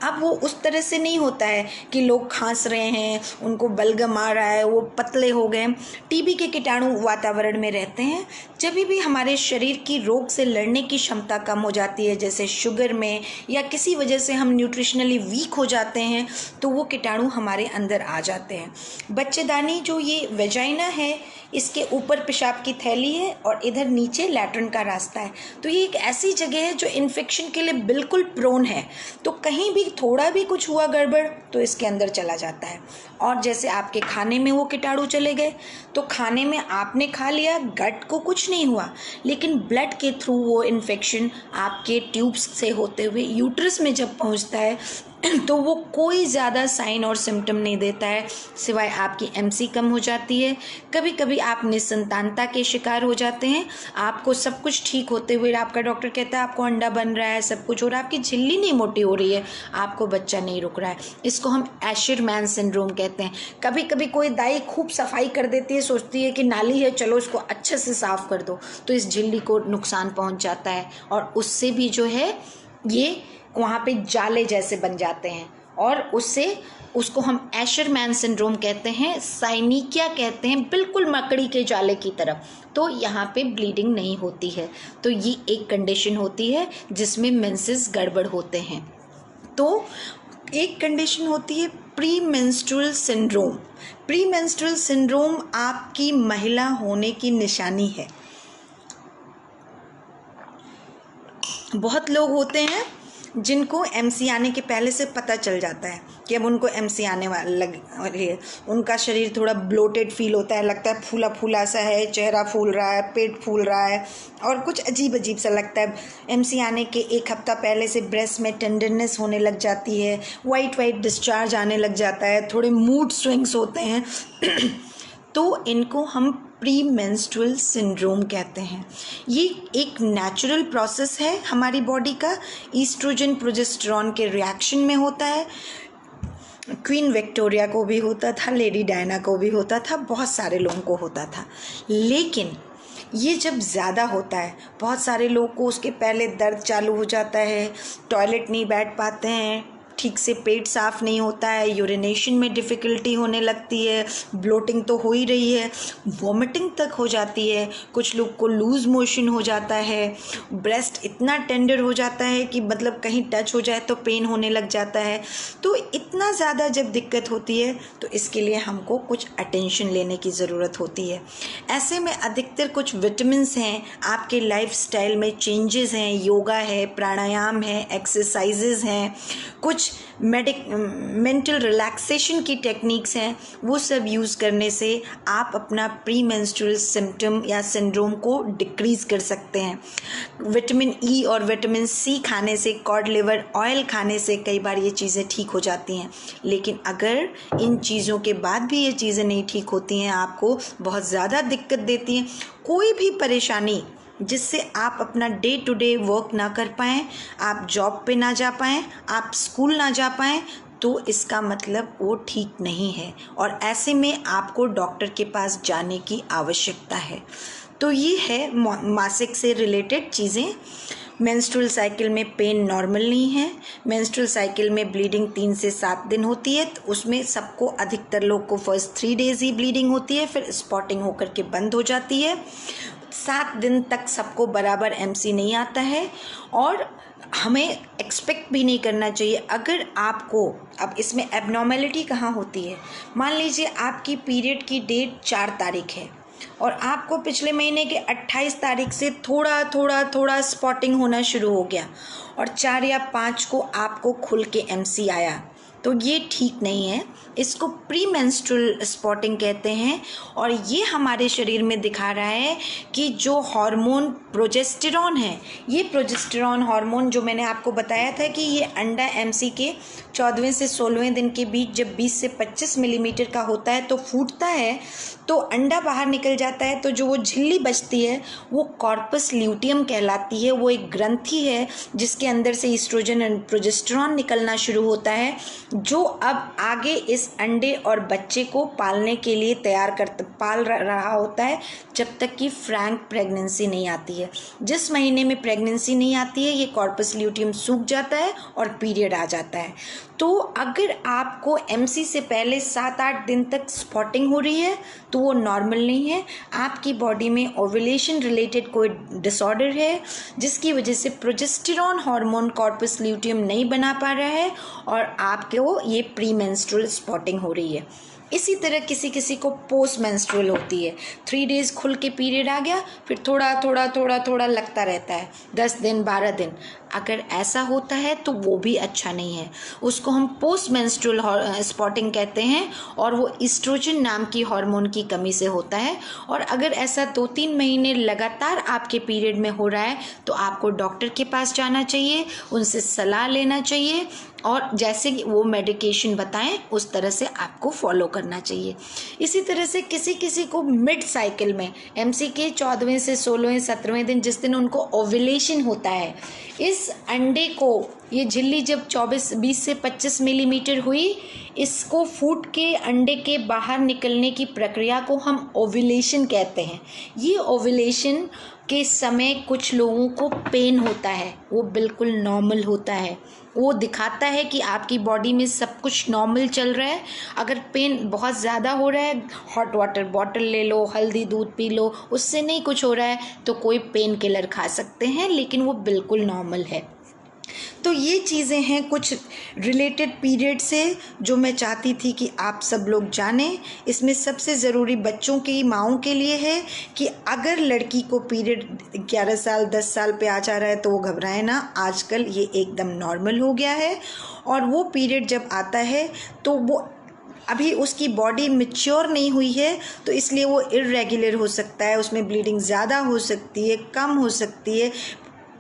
अब वो उस तरह से नहीं होता है कि लोग खांस रहे हैं, उनको बलगम आ रहा है, वो पतले हो गए। टीबी के कीटाणु वातावरण में रहते हैं। जब भी हमारे शरीर की रोग से लड़ने की क्षमता कम हो जाती है, जैसे शुगर में या किसी वजह से हम न्यूट्रिशनली वीक हो जाते हैं, तो वो कीटाणु हमारे अंदर आ जाते हैं। बच्चेदानी जो ये वेजाइना है, इसके ऊपर पेशाब की थैली है और इधर नीचे लैट्रिन का रास्ता है। तो ये एक ऐसी जगह है जो इन्फेक्शन के लिए बिल्कुल प्रोन है। तो कहीं भी थोड़ा भी कुछ हुआ गड़बड़ तो इसके अंदर चला जाता है। और जैसे आपके खाने में वो कीटाणु चले गए, तो खाने में आपने खा लिया, गट को कुछ नहीं हुआ, लेकिन ब्लड के थ्रू वो इन्फेक्शन आपके ट्यूब्स से होते हुए यूट्रस में जब पहुंचता है तो वो कोई ज़्यादा साइन और सिम्टम नहीं देता है, सिवाय आपकी एमसी कम हो जाती है। कभी कभी आप निसंतानता के शिकार हो जाते हैं। आपको सब कुछ ठीक होते हुए आपका डॉक्टर कहता है आपको अंडा बन रहा है, सब कुछ हो रहा है, आपकी झिल्ली नहीं मोटी हो रही है, आपको बच्चा नहीं रुक रहा है। इसको हम एशरमैन सिंड्रोम कहते हैं। कभी कभी कोई दाई खूब सफाई कर देती है, सोचती है कि नाली है, चलो इसको अच्छे से साफ कर दो, तो इस झिल्ली को नुकसान पहुँच जाता है और उससे भी जो है ये वहाँ पे जाले जैसे बन जाते हैं और उसको हम एशरमैन सिंड्रोम कहते हैं, साइनिकिया कहते हैं, बिल्कुल मकड़ी के जाले की तरफ। तो यहाँ पे ब्लीडिंग नहीं होती है। तो ये एक कंडीशन होती है जिसमें मेंसेस गड़बड़ होते हैं। तो एक कंडीशन होती है pre menstrual syndrome. Pre menstrual syndrome आपकी महिला होने की निशानी है। बहुत लोग होते हैं जिनको एमसी आने के पहले से पता चल जाता है कि अब उनको एमसी आने वाली है। उनका शरीर थोड़ा ब्लोटेड फील होता है, लगता है फूला फूला सा है, चेहरा फूल रहा है, पेट फूल रहा है और कुछ अजीब अजीब सा लगता है। एमसी आने के एक हफ्ता पहले से ब्रेस्ट में टेंडरनेस होने लग जाती है, वाइट डिस्चार्ज आने लग जाता है, थोड़े मूड स्विंग्स होते हैं तो इनको हम प्री मेंस्ट्रुअल सिंड्रोम कहते हैं। ये एक नेचुरल प्रोसेस है हमारी बॉडी का, ईस्ट्रोजन प्रोजेस्टेरॉन के रिएक्शन में होता है। क्वीन विक्टोरिया को भी होता था, लेडी डायना को भी होता था, बहुत सारे लोगों को होता था। लेकिन ये जब ज़्यादा होता है, बहुत सारे लोग को उसके पहले दर्द चालू हो जाता है, टॉयलेट नहीं बैठ पाते हैं, ठीक से पेट साफ़ नहीं होता है, यूरिनेशन में डिफ़िकल्टी होने लगती है, ब्लोटिंग तो हो ही रही है, वॉमिटिंग तक हो जाती है, कुछ लोग को लूज़ मोशन हो जाता है, ब्रेस्ट इतना टेंडर हो जाता है कि मतलब कहीं टच हो जाए तो पेन होने लग जाता है। तो इतना ज़्यादा जब दिक्कत होती है तो इसके लिए हमको कुछ अटेंशन लेने की ज़रूरत होती है। ऐसे में अधिकतर कुछ विटामिन्स हैं, आपके लाइफस्टाइल में चेंजेस हैं, योगा है, प्राणायाम है, एक्सरसाइजेज हैं, कुछ मेंटल रिलैक्सेशन की टेक्निक्स हैं, वो सब यूज़ करने से आप अपना प्री मेंस्ट्रुअल सिम्टम या सिंड्रोम को डिक्रीज़ कर सकते हैं। विटामिन ई और विटामिन सी खाने से, कॉड लिवर ऑयल खाने से कई बार ये चीज़ें ठीक हो जाती हैं। लेकिन अगर इन चीज़ों के बाद भी ये चीज़ें नहीं ठीक होती हैं, आपको बहुत ज़्यादा दिक्कत देती हैं, कोई भी परेशानी जिससे आप अपना डे टू डे वर्क ना कर पाएँ, आप जॉब पे ना जा पाएँ, आप स्कूल ना जा पाएँ, तो इसका मतलब वो ठीक नहीं है और ऐसे में आपको डॉक्टर के पास जाने की आवश्यकता है। तो ये है मासिक से रिलेटेड चीज़ें। मेंस्ट्रुअल साइकिल में पेन नॉर्मल नहीं है। मेंस्ट्रुअल साइकिल में ब्लीडिंग 3 से 7 दिन होती है, तो उसमें सबको, अधिकतर लोग को फर्स्ट 3 डेज़ ही ब्लीडिंग होती है, फिर स्पॉटिंग होकर के बंद हो जाती है। 7 दिन तक सबको बराबर एमसी नहीं आता है और हमें एक्सपेक्ट भी नहीं करना चाहिए। अगर आपको, अब इसमें एबनॉर्मेलिटी कहाँ होती है, मान लीजिए आपकी पीरियड की डेट 4 तारीख है और आपको पिछले महीने के 28 तारीख से थोड़ा स्पॉटिंग होना शुरू हो गया और 4 या 5 को आपको खुल के एमसी आया, तो ये ठीक नहीं है। इसको प्री मेंस्ट्रुअल स्पॉटिंग कहते हैं और ये हमारे शरीर में दिखा रहा है कि जो हार्मोन प्रोजेस्टेरॉन है, ये प्रोजेस्टेरॉन हार्मोन जो मैंने आपको बताया था कि ये अंडा एमसी के 14वें से 16वें दिन के बीच जब 20 से 25 मिलीमीटर का होता है तो फूटता है, तो अंडा बाहर निकल जाता है, तो जो वो झिल्ली बचती है वो कॉर्पस ल्यूटियम कहलाती है। वो एक ग्रंथि है जिसके अंदर से ईस्ट्रोजन एंड प्रोजेस्टेरॉन निकलना शुरू होता है, जो अब आगे इस अंडे और बच्चे को पालने के लिए पाल रहा होता है जब तक कि फ्रैंक प्रेगनेंसी नहीं आती है। जिस महीने में प्रेगनेंसी नहीं आती है, ये कॉर्पस ल्यूटियम सूख जाता है और पीरियड आ जाता है। तो अगर आपको एमसी से पहले 7-8 दिन तक स्पॉटिंग हो रही है तो वो नॉर्मल नहीं है, आपकी बॉडी में ओव्यूलेशन रिलेटेड कोई डिसऑर्डर है जिसकी वजह से प्रोजेस्टेरॉन हार्मोन कॉर्पस ल्यूटियम नहीं बना पा रहा है और आपको ये प्री मेंस्ट्रुअल स्पॉटिंग हो रही है। इसी तरह किसी किसी को पोस्ट मेंस्ट्रुअल होती है, 3 डेज़ खुल के पीरियड आ गया, फिर थोड़ा लगता रहता है 10 दिन 12 दिन। अगर ऐसा होता है तो वो भी अच्छा नहीं है, उसको हम पोस्ट मेंस्ट्रुअल स्पॉटिंग कहते हैं और वो ईस्ट्रोजन नाम की हार्मोन की कमी से होता है। और अगर ऐसा 2-3 महीने लगातार आपके पीरियड में हो रहा है तो आपको डॉक्टर के पास जाना चाहिए, उनसे सलाह लेना चाहिए और जैसे वो मेडिकेशन बताएं उस तरह से आपको फॉलो करना चाहिए। इसी तरह से किसी किसी को मिड साइकिल में एमसी के 14वें से 16वें 17वें दिन, जिस दिन उनको ओव्यूलेशन होता है, इस अंडे को, ये झिल्ली जब 20 से 25 मिलीमीटर हुई, इसको फूट के अंडे के बाहर निकलने की प्रक्रिया को हम ओव्यूलेशन कहते हैं। ये ओव्यूलेशन के समय कुछ लोगों को पेन होता है, वो बिल्कुल नॉर्मल होता है, वो दिखाता है कि आपकी बॉडी में सब कुछ नॉर्मल चल रहा है। अगर पेन बहुत ज़्यादा हो रहा है, हॉट वाटर बॉटल ले लो, हल्दी दूध पी लो, उससे नहीं कुछ हो रहा है तो कोई पेन किलर खा सकते हैं, लेकिन वो बिल्कुल नॉर्मल है। तो ये चीज़ें हैं कुछ रिलेटेड पीरियड से जो मैं चाहती थी कि आप सब लोग जानें। इसमें सबसे ज़रूरी बच्चों की माँओं के लिए है कि अगर लड़की को पीरियड 11 साल 10 साल पे आ जा रहा है तो वो घबराए ना, आजकल ये एकदम नॉर्मल हो गया है। और वो पीरियड जब आता है तो वो अभी उसकी बॉडी मैच्योर नहीं हुई है, तो इसलिए वो इर्रेगुलर हो सकता है, उसमें ब्लीडिंग ज़्यादा हो सकती है, कम हो सकती है,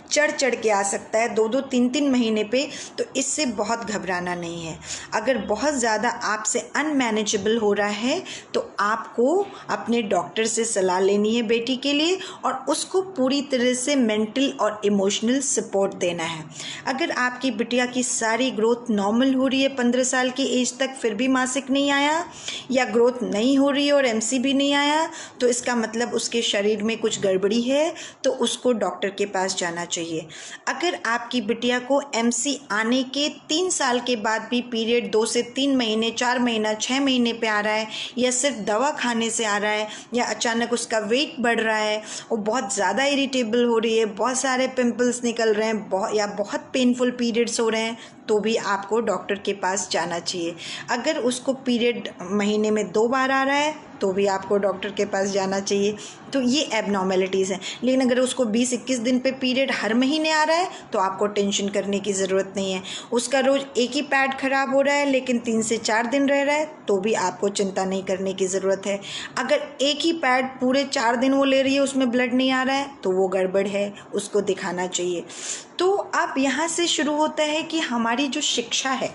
चढ़ के आ सकता है 2-2 3-3 महीने पे। तो इससे बहुत घबराना नहीं है। अगर बहुत ज़्यादा आपसे अनमैनेजेबल हो रहा है तो आपको अपने डॉक्टर से सलाह लेनी है बेटी के लिए और उसको पूरी तरह से मेंटल और इमोशनल सपोर्ट देना है। अगर आपकी बिटिया की सारी ग्रोथ नॉर्मल हो रही है 15 साल की एज तक, फिर भी मासिक नहीं आया या ग्रोथ नहीं हो रही है और एमसी भी नहीं आया, तो इसका मतलब उसके शरीर में कुछ गड़बड़ी है, तो उसको डॉक्टर के पास जाना चाहिए। चाहिए। अगर आपकी बिटिया को MC आने के 3 साल के बाद भी पीरियड 2 से 3 महीने, 4 महीना, 6 महीने पे आ रहा है, या सिर्फ दवा खाने से आ रहा है, या अचानक उसका वेट बढ़ रहा है, वो बहुत ज़्यादा इरिटेबल हो रही है, बहुत सारे पिंपल्स निकल रहे हैं, या बहुत पेनफुल पीरियड्स हो रहे हैं, तो भी आपको डॉक्टर के पास जाना चाहिए। अगर उसको पीरियड महीने में 2 बार आ रहा है तो भी आपको डॉक्टर के पास जाना चाहिए। तो ये एबनॉर्मेलिटीज़ हैं। लेकिन अगर उसको 20-21 दिन पे पीरियड हर महीने आ रहा है तो आपको टेंशन करने की ज़रूरत नहीं है। उसका रोज़ एक ही पैड ख़राब हो रहा है लेकिन 3 से 4 दिन रह रहा है तो भी आपको चिंता नहीं करने की ज़रूरत है। अगर एक ही पैड पूरे 4 दिन वो ले रही है, उसमें ब्लड नहीं आ रहा है, तो वो गड़बड़ है, उसको दिखाना चाहिए। तो अब यहाँ से शुरू होता है कि हमारी जो शिक्षा है,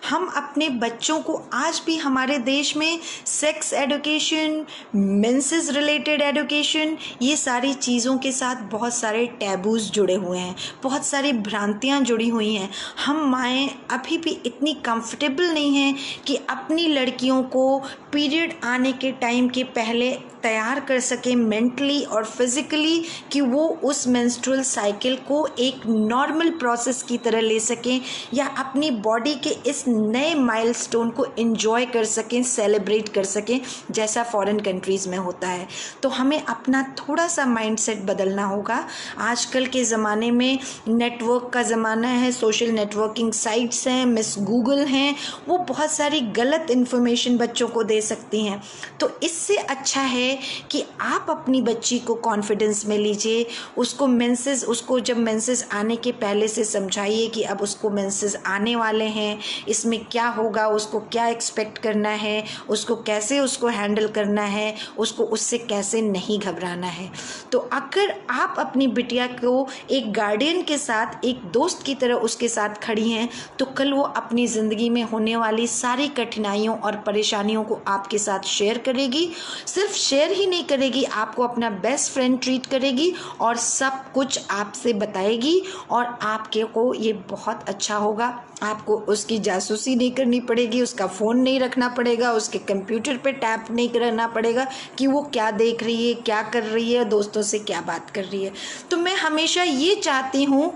हम अपने बच्चों को आज भी हमारे देश में sex education, menses related education, ये सारी चीज़ों के साथ बहुत सारे टैबूज़ जुड़े हुए हैं, बहुत सारी भ्रांतियाँ जुड़ी हुई हैं। हम माएँ अभी भी इतनी कंफर्टेबल नहीं हैं कि अपनी लड़कियों को पीरियड आने के टाइम के पहले तैयार कर सकें मेंटली और फिज़िकली, कि वो उस मेंस्ट्रुअल साइकिल को एक नॉर्मल प्रोसेस की तरह ले सकें, या अपनी बॉडी के इस नए माइलस्टोन को एंजॉय कर सकें, सेलिब्रेट कर सकें, जैसा फॉरेन कंट्रीज़ में होता है। तो हमें अपना थोड़ा सा माइंडसेट बदलना होगा। आजकल के ज़माने में नेटवर्क का ज़माना है, सोशल नेटवर्किंग साइट्स हैं, मिस गूगल हैं, वो बहुत सारी गलत इन्फॉर्मेशन बच्चों को दे सकती हैं। तो इससे अच्छा है कि आप अपनी बच्ची को कॉन्फिडेंस में लीजिए, उसको जब मेंसेस आने के पहले से समझाइए कि अब उसको मेंसेस आने वाले हैं, इसमें क्या होगा, उसको क्या एक्सपेक्ट करना है, उसको कैसे उसको हैंडल करना है, उसको उससे कैसे नहीं घबराना है। तो अगर आप अपनी बिटिया को एक गार्डियन के साथ, एक दोस्त की तरह उसके साथ खड़ी हैं, तो कल वो अपनी ज़िंदगी में होने वाली सारी कठिनाइयों और परेशानियों को आपके साथ शेयर करेगी। सिर्फ शेयर ही नहीं करेगी, आपको अपना बेस्ट फ्रेंड ट्रीट करेगी और सब कुछ आपसे बताएगी, और आपके को ये बहुत अच्छा होगा। आपको उसकी जासूसी नहीं करनी पड़ेगी, उसका फ़ोन नहीं रखना पड़ेगा, उसके कंप्यूटर पे टैप नहीं करना पड़ेगा कि वो क्या देख रही है, क्या कर रही है, दोस्तों से क्या बात कर रही है। तो मैं हमेशा ये चाहती हूँ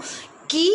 कि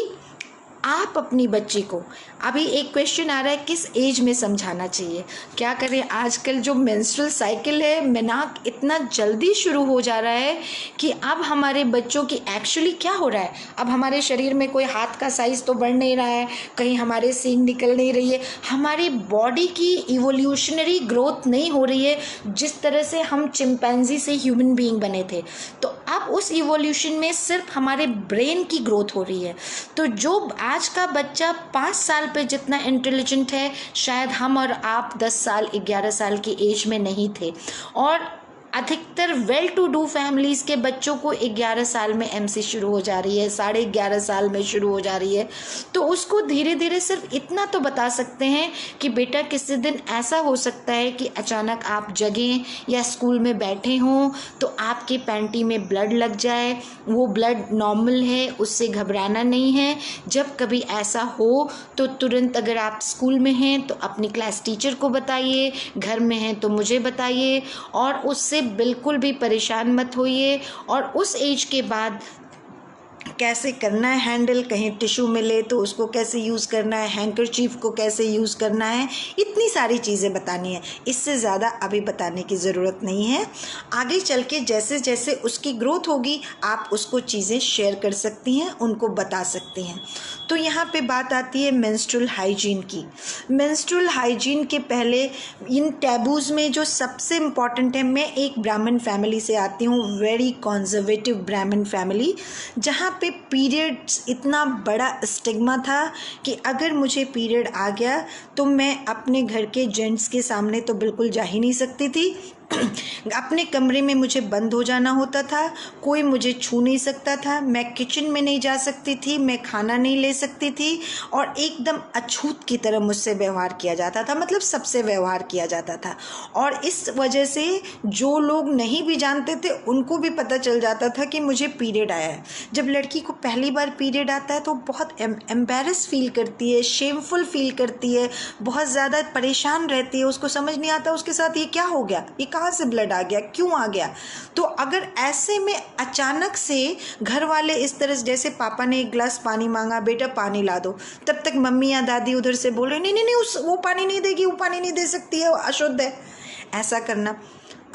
आप अपनी बच्ची को, अभी एक क्वेश्चन आ रहा है किस एज में समझाना चाहिए। क्या करें, आजकल जो मेंस्ट्रुअल साइकिल है, मेनाक इतना जल्दी शुरू हो जा रहा है कि अब हमारे बच्चों की एक्चुअली क्या हो रहा है, अब हमारे शरीर में कोई हाथ का साइज़ तो बढ़ नहीं रहा है, कहीं हमारे सींग निकल नहीं रही है, हमारी बॉडी की इवोल्यूशनरी ग्रोथ नहीं हो रही है जिस तरह से हम चिंपैंजी से ह्यूमन बीइंग बने थे। तो अब उस इवोल्यूशन में सिर्फ हमारे ब्रेन की ग्रोथ हो रही है। तो जो आज का बच्चा 5 साल पे जितना इंटेलिजेंट है, शायद हम और आप 10 साल 11 साल की एज में नहीं थे। और अधिकतर वेल टू डू फैमिलीज़ के बच्चों को 11 साल में MC शुरू हो जा रही है, 11.5 साल में शुरू हो जा रही है। तो उसको धीरे धीरे सिर्फ इतना तो बता सकते हैं कि बेटा किसी दिन ऐसा हो सकता है कि अचानक आप जगें या स्कूल में बैठे हों तो आपके पैंटी में ब्लड लग जाए, वो ब्लड नॉर्मल है, उससे घबराना नहीं है। जब कभी ऐसा हो तो तुरंत, अगर आप स्कूल में हैं तो अपनी क्लास टीचर को बताइए, घर में हैं तो मुझे बताइए, और उससे बिल्कुल भी परेशान मत होइए। और उस एज के बाद कैसे करना है हैंडल, कहीं टिश्यू मिले तो उसको कैसे यूज़ करना है, हैंकरचीफ को कैसे यूज़ करना है, इतनी सारी चीज़ें बतानी है। इससे ज़्यादा अभी बताने की ज़रूरत नहीं है। आगे चल के जैसे जैसे उसकी ग्रोथ होगी आप उसको चीज़ें शेयर कर सकती हैं, उनको बता सकती हैं। तो यहाँ पे बात आती है मेंस्ट्रुअल हाइजीन की। मेंस्ट्रुअल हाइजीन के पहले इन टैबूज़ में जो सबसे इम्पॉर्टेंट है, मैं एक ब्राह्मण फैमिली से आती हूँ, वेरी कॉन्जर्वेटिव ब्राह्मण फैमिली, जहाँ पे पीरियड्स इतना बड़ा स्टिग्मा था कि अगर मुझे पीरियड आ गया तो मैं अपने घर के जेंट्स के सामने तो बिल्कुल जा ही नहीं सकती थी। अपने कमरे में मुझे बंद हो जाना होता था, कोई मुझे छू नहीं सकता था, मैं किचन में नहीं जा सकती थी, मैं खाना नहीं ले सकती थी, और एकदम अछूत की तरह मुझसे व्यवहार किया जाता था, मतलब सबसे व्यवहार किया जाता था। और इस वजह से जो लोग नहीं भी जानते थे उनको भी पता चल जाता था कि मुझे पीरियड आया है। जब लड़की को पहली बार पीरियड आता है तो बहुत एम्बैरस फील करती है, शेमफुल फील करती है, बहुत ज़्यादा परेशान रहती है, उसको समझ नहीं आता उसके साथ ये क्या हो गया, ये कहाँ कहाँ से ब्लड आ गया, क्यों आ गया। तो अगर ऐसे में अचानक से घर वाले इस तरह से, जैसे पापा ने एक गिलास पानी मांगा, बेटा पानी ला दो, तब तक मम्मी या दादी उधर से बोल रहे नहीं नहीं नहीं वो पानी नहीं देगी, वो पानी नहीं दे सकती है, वो अशुद्ध है, ऐसा करना।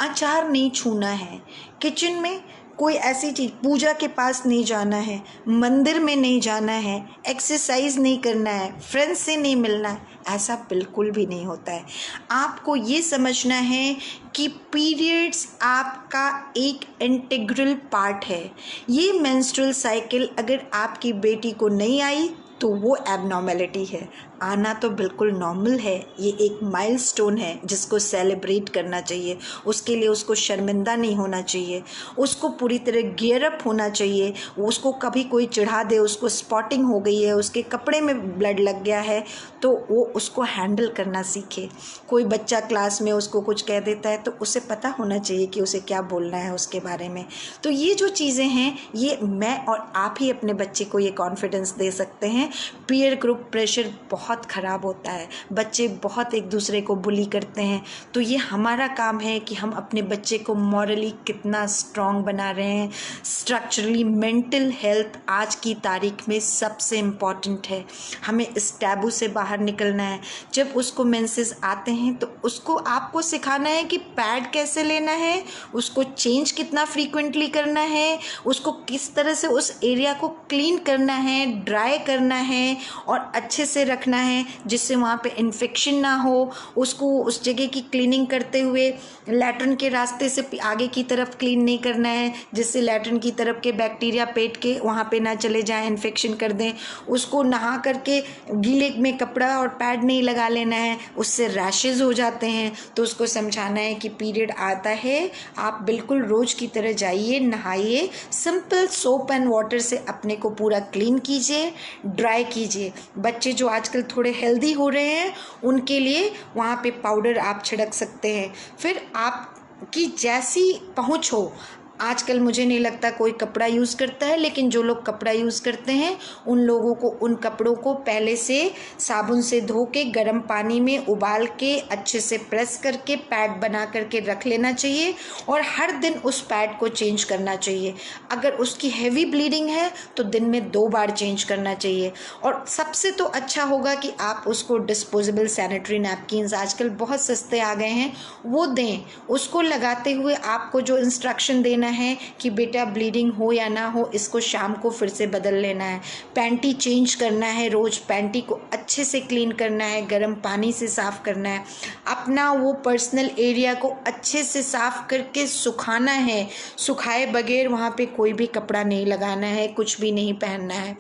अचार नहीं छूना है, किचन में कोई ऐसी चीज़, पूजा के पास नहीं जाना है, मंदिर में नहीं जाना है, एक्सरसाइज नहीं करना है, फ्रेंड्स से नहीं मिलना है, ऐसा बिल्कुल भी नहीं होता है। आपको ये समझना है कि पीरियड्स आपका एक इंटीग्रल पार्ट है। ये मेंस्ट्रुअल साइकिल अगर आपकी बेटी को नहीं आई तो वो एबनॉर्मेलिटी है, आना तो बिल्कुल नॉर्मल है। ये एक माइलस्टोन है जिसको सेलिब्रेट करना चाहिए, उसके लिए उसको शर्मिंदा नहीं होना चाहिए, उसको पूरी तरह गियर अप होना चाहिए। उसको कभी कोई चिढ़ा दे, उसको स्पॉटिंग हो गई है, उसके कपड़े में ब्लड लग गया है, तो वो उसको हैंडल करना सीखे। कोई बच्चा क्लास में उसको कुछ कह देता है तो उसे पता होना चाहिए कि उसे क्या बोलना है उसके बारे में। तो ये जो चीज़ें हैं, ये मैं और आप ही अपने बच्चे को ये कॉन्फिडेंस दे सकते हैं। पीयर ग्रुप प्रेशर बहुत ख़राब होता है, बच्चे बहुत एक दूसरे को बुली करते हैं, तो ये हमारा काम है कि हम अपने बच्चे को मॉरली कितना स्ट्रॉन्ग बना रहे हैं। स्ट्रक्चरली मेंटल हेल्थ आज की तारीख में सबसे इम्पॉर्टेंट है। हमें इस टैबू से बाहर निकलना है। जब उसको मेंसेस आते हैं तो उसको आपको सिखाना है कि पैड कैसे लेना है, उसको चेंज कितना फ्रीक्वेंटली करना है, उसको किस तरह से उस एरिया को क्लीन करना है, ड्राई करना है और अच्छे से रखना है जिससे वहाँ पे इन्फेक्शन ना हो। उसको उस जगह की क्लीनिंग करते हुए लैट्रिन के रास्ते से आगे की तरफ क्लीन नहीं करना है जिससे लैट्रिन की तरफ के बैक्टीरिया पेट के वहाँ पे ना चले जाएं, इन्फेक्शन कर दें। उसको नहा करके गीले में कपड़ा और पैड नहीं लगा लेना है, उससे रैशेज़ हो जाते हैं। तो उसको समझाना है कि पीरियड आता है, आप बिल्कुल रोज़ की तरह जाइए, नहाइए, सिंपल सोप एंड वाटर से अपने को पूरा क्लीन कीजिए, ड्राई कीजिए। बच्चे जो आजकल थोड़े हेल्दी हो रहे हैं उनके लिए वहाँ पे पाउडर आप छिड़क सकते हैं। फिर आपकी जैसी पहुँच हो, आजकल मुझे नहीं लगता कोई कपड़ा यूज़ करता है, लेकिन जो लोग कपड़ा यूज़ करते हैं उन लोगों को उन कपड़ों को पहले से साबुन से धो के गर्म पानी में उबाल के अच्छे से प्रेस करके पैड बना करके रख लेना चाहिए और हर दिन उस पैड को चेंज करना चाहिए। अगर उसकी हैवी ब्लीडिंग है तो दिन में 2 बार चेंज करना चाहिए। और सबसे तो अच्छा होगा कि आप उसको डिस्पोजेबल सैनिटरी नैपकिन्स आजकल बहुत सस्ते आ गए हैं वो दें। उसको लगाते हुए आपको जो इंस्ट्रक्शन देना है कि बेटा ब्लीडिंग हो या ना हो, इसको शाम को फिर से बदल लेना है, पैंटी चेंज करना है, रोज़ पैंटी को अच्छे से क्लीन करना है, गर्म पानी से साफ़ करना है, अपना वो पर्सनल एरिया को अच्छे से साफ़ करके सुखाना है, सुखाए बगैर वहाँ पे कोई भी कपड़ा नहीं लगाना है, कुछ भी नहीं पहनना है।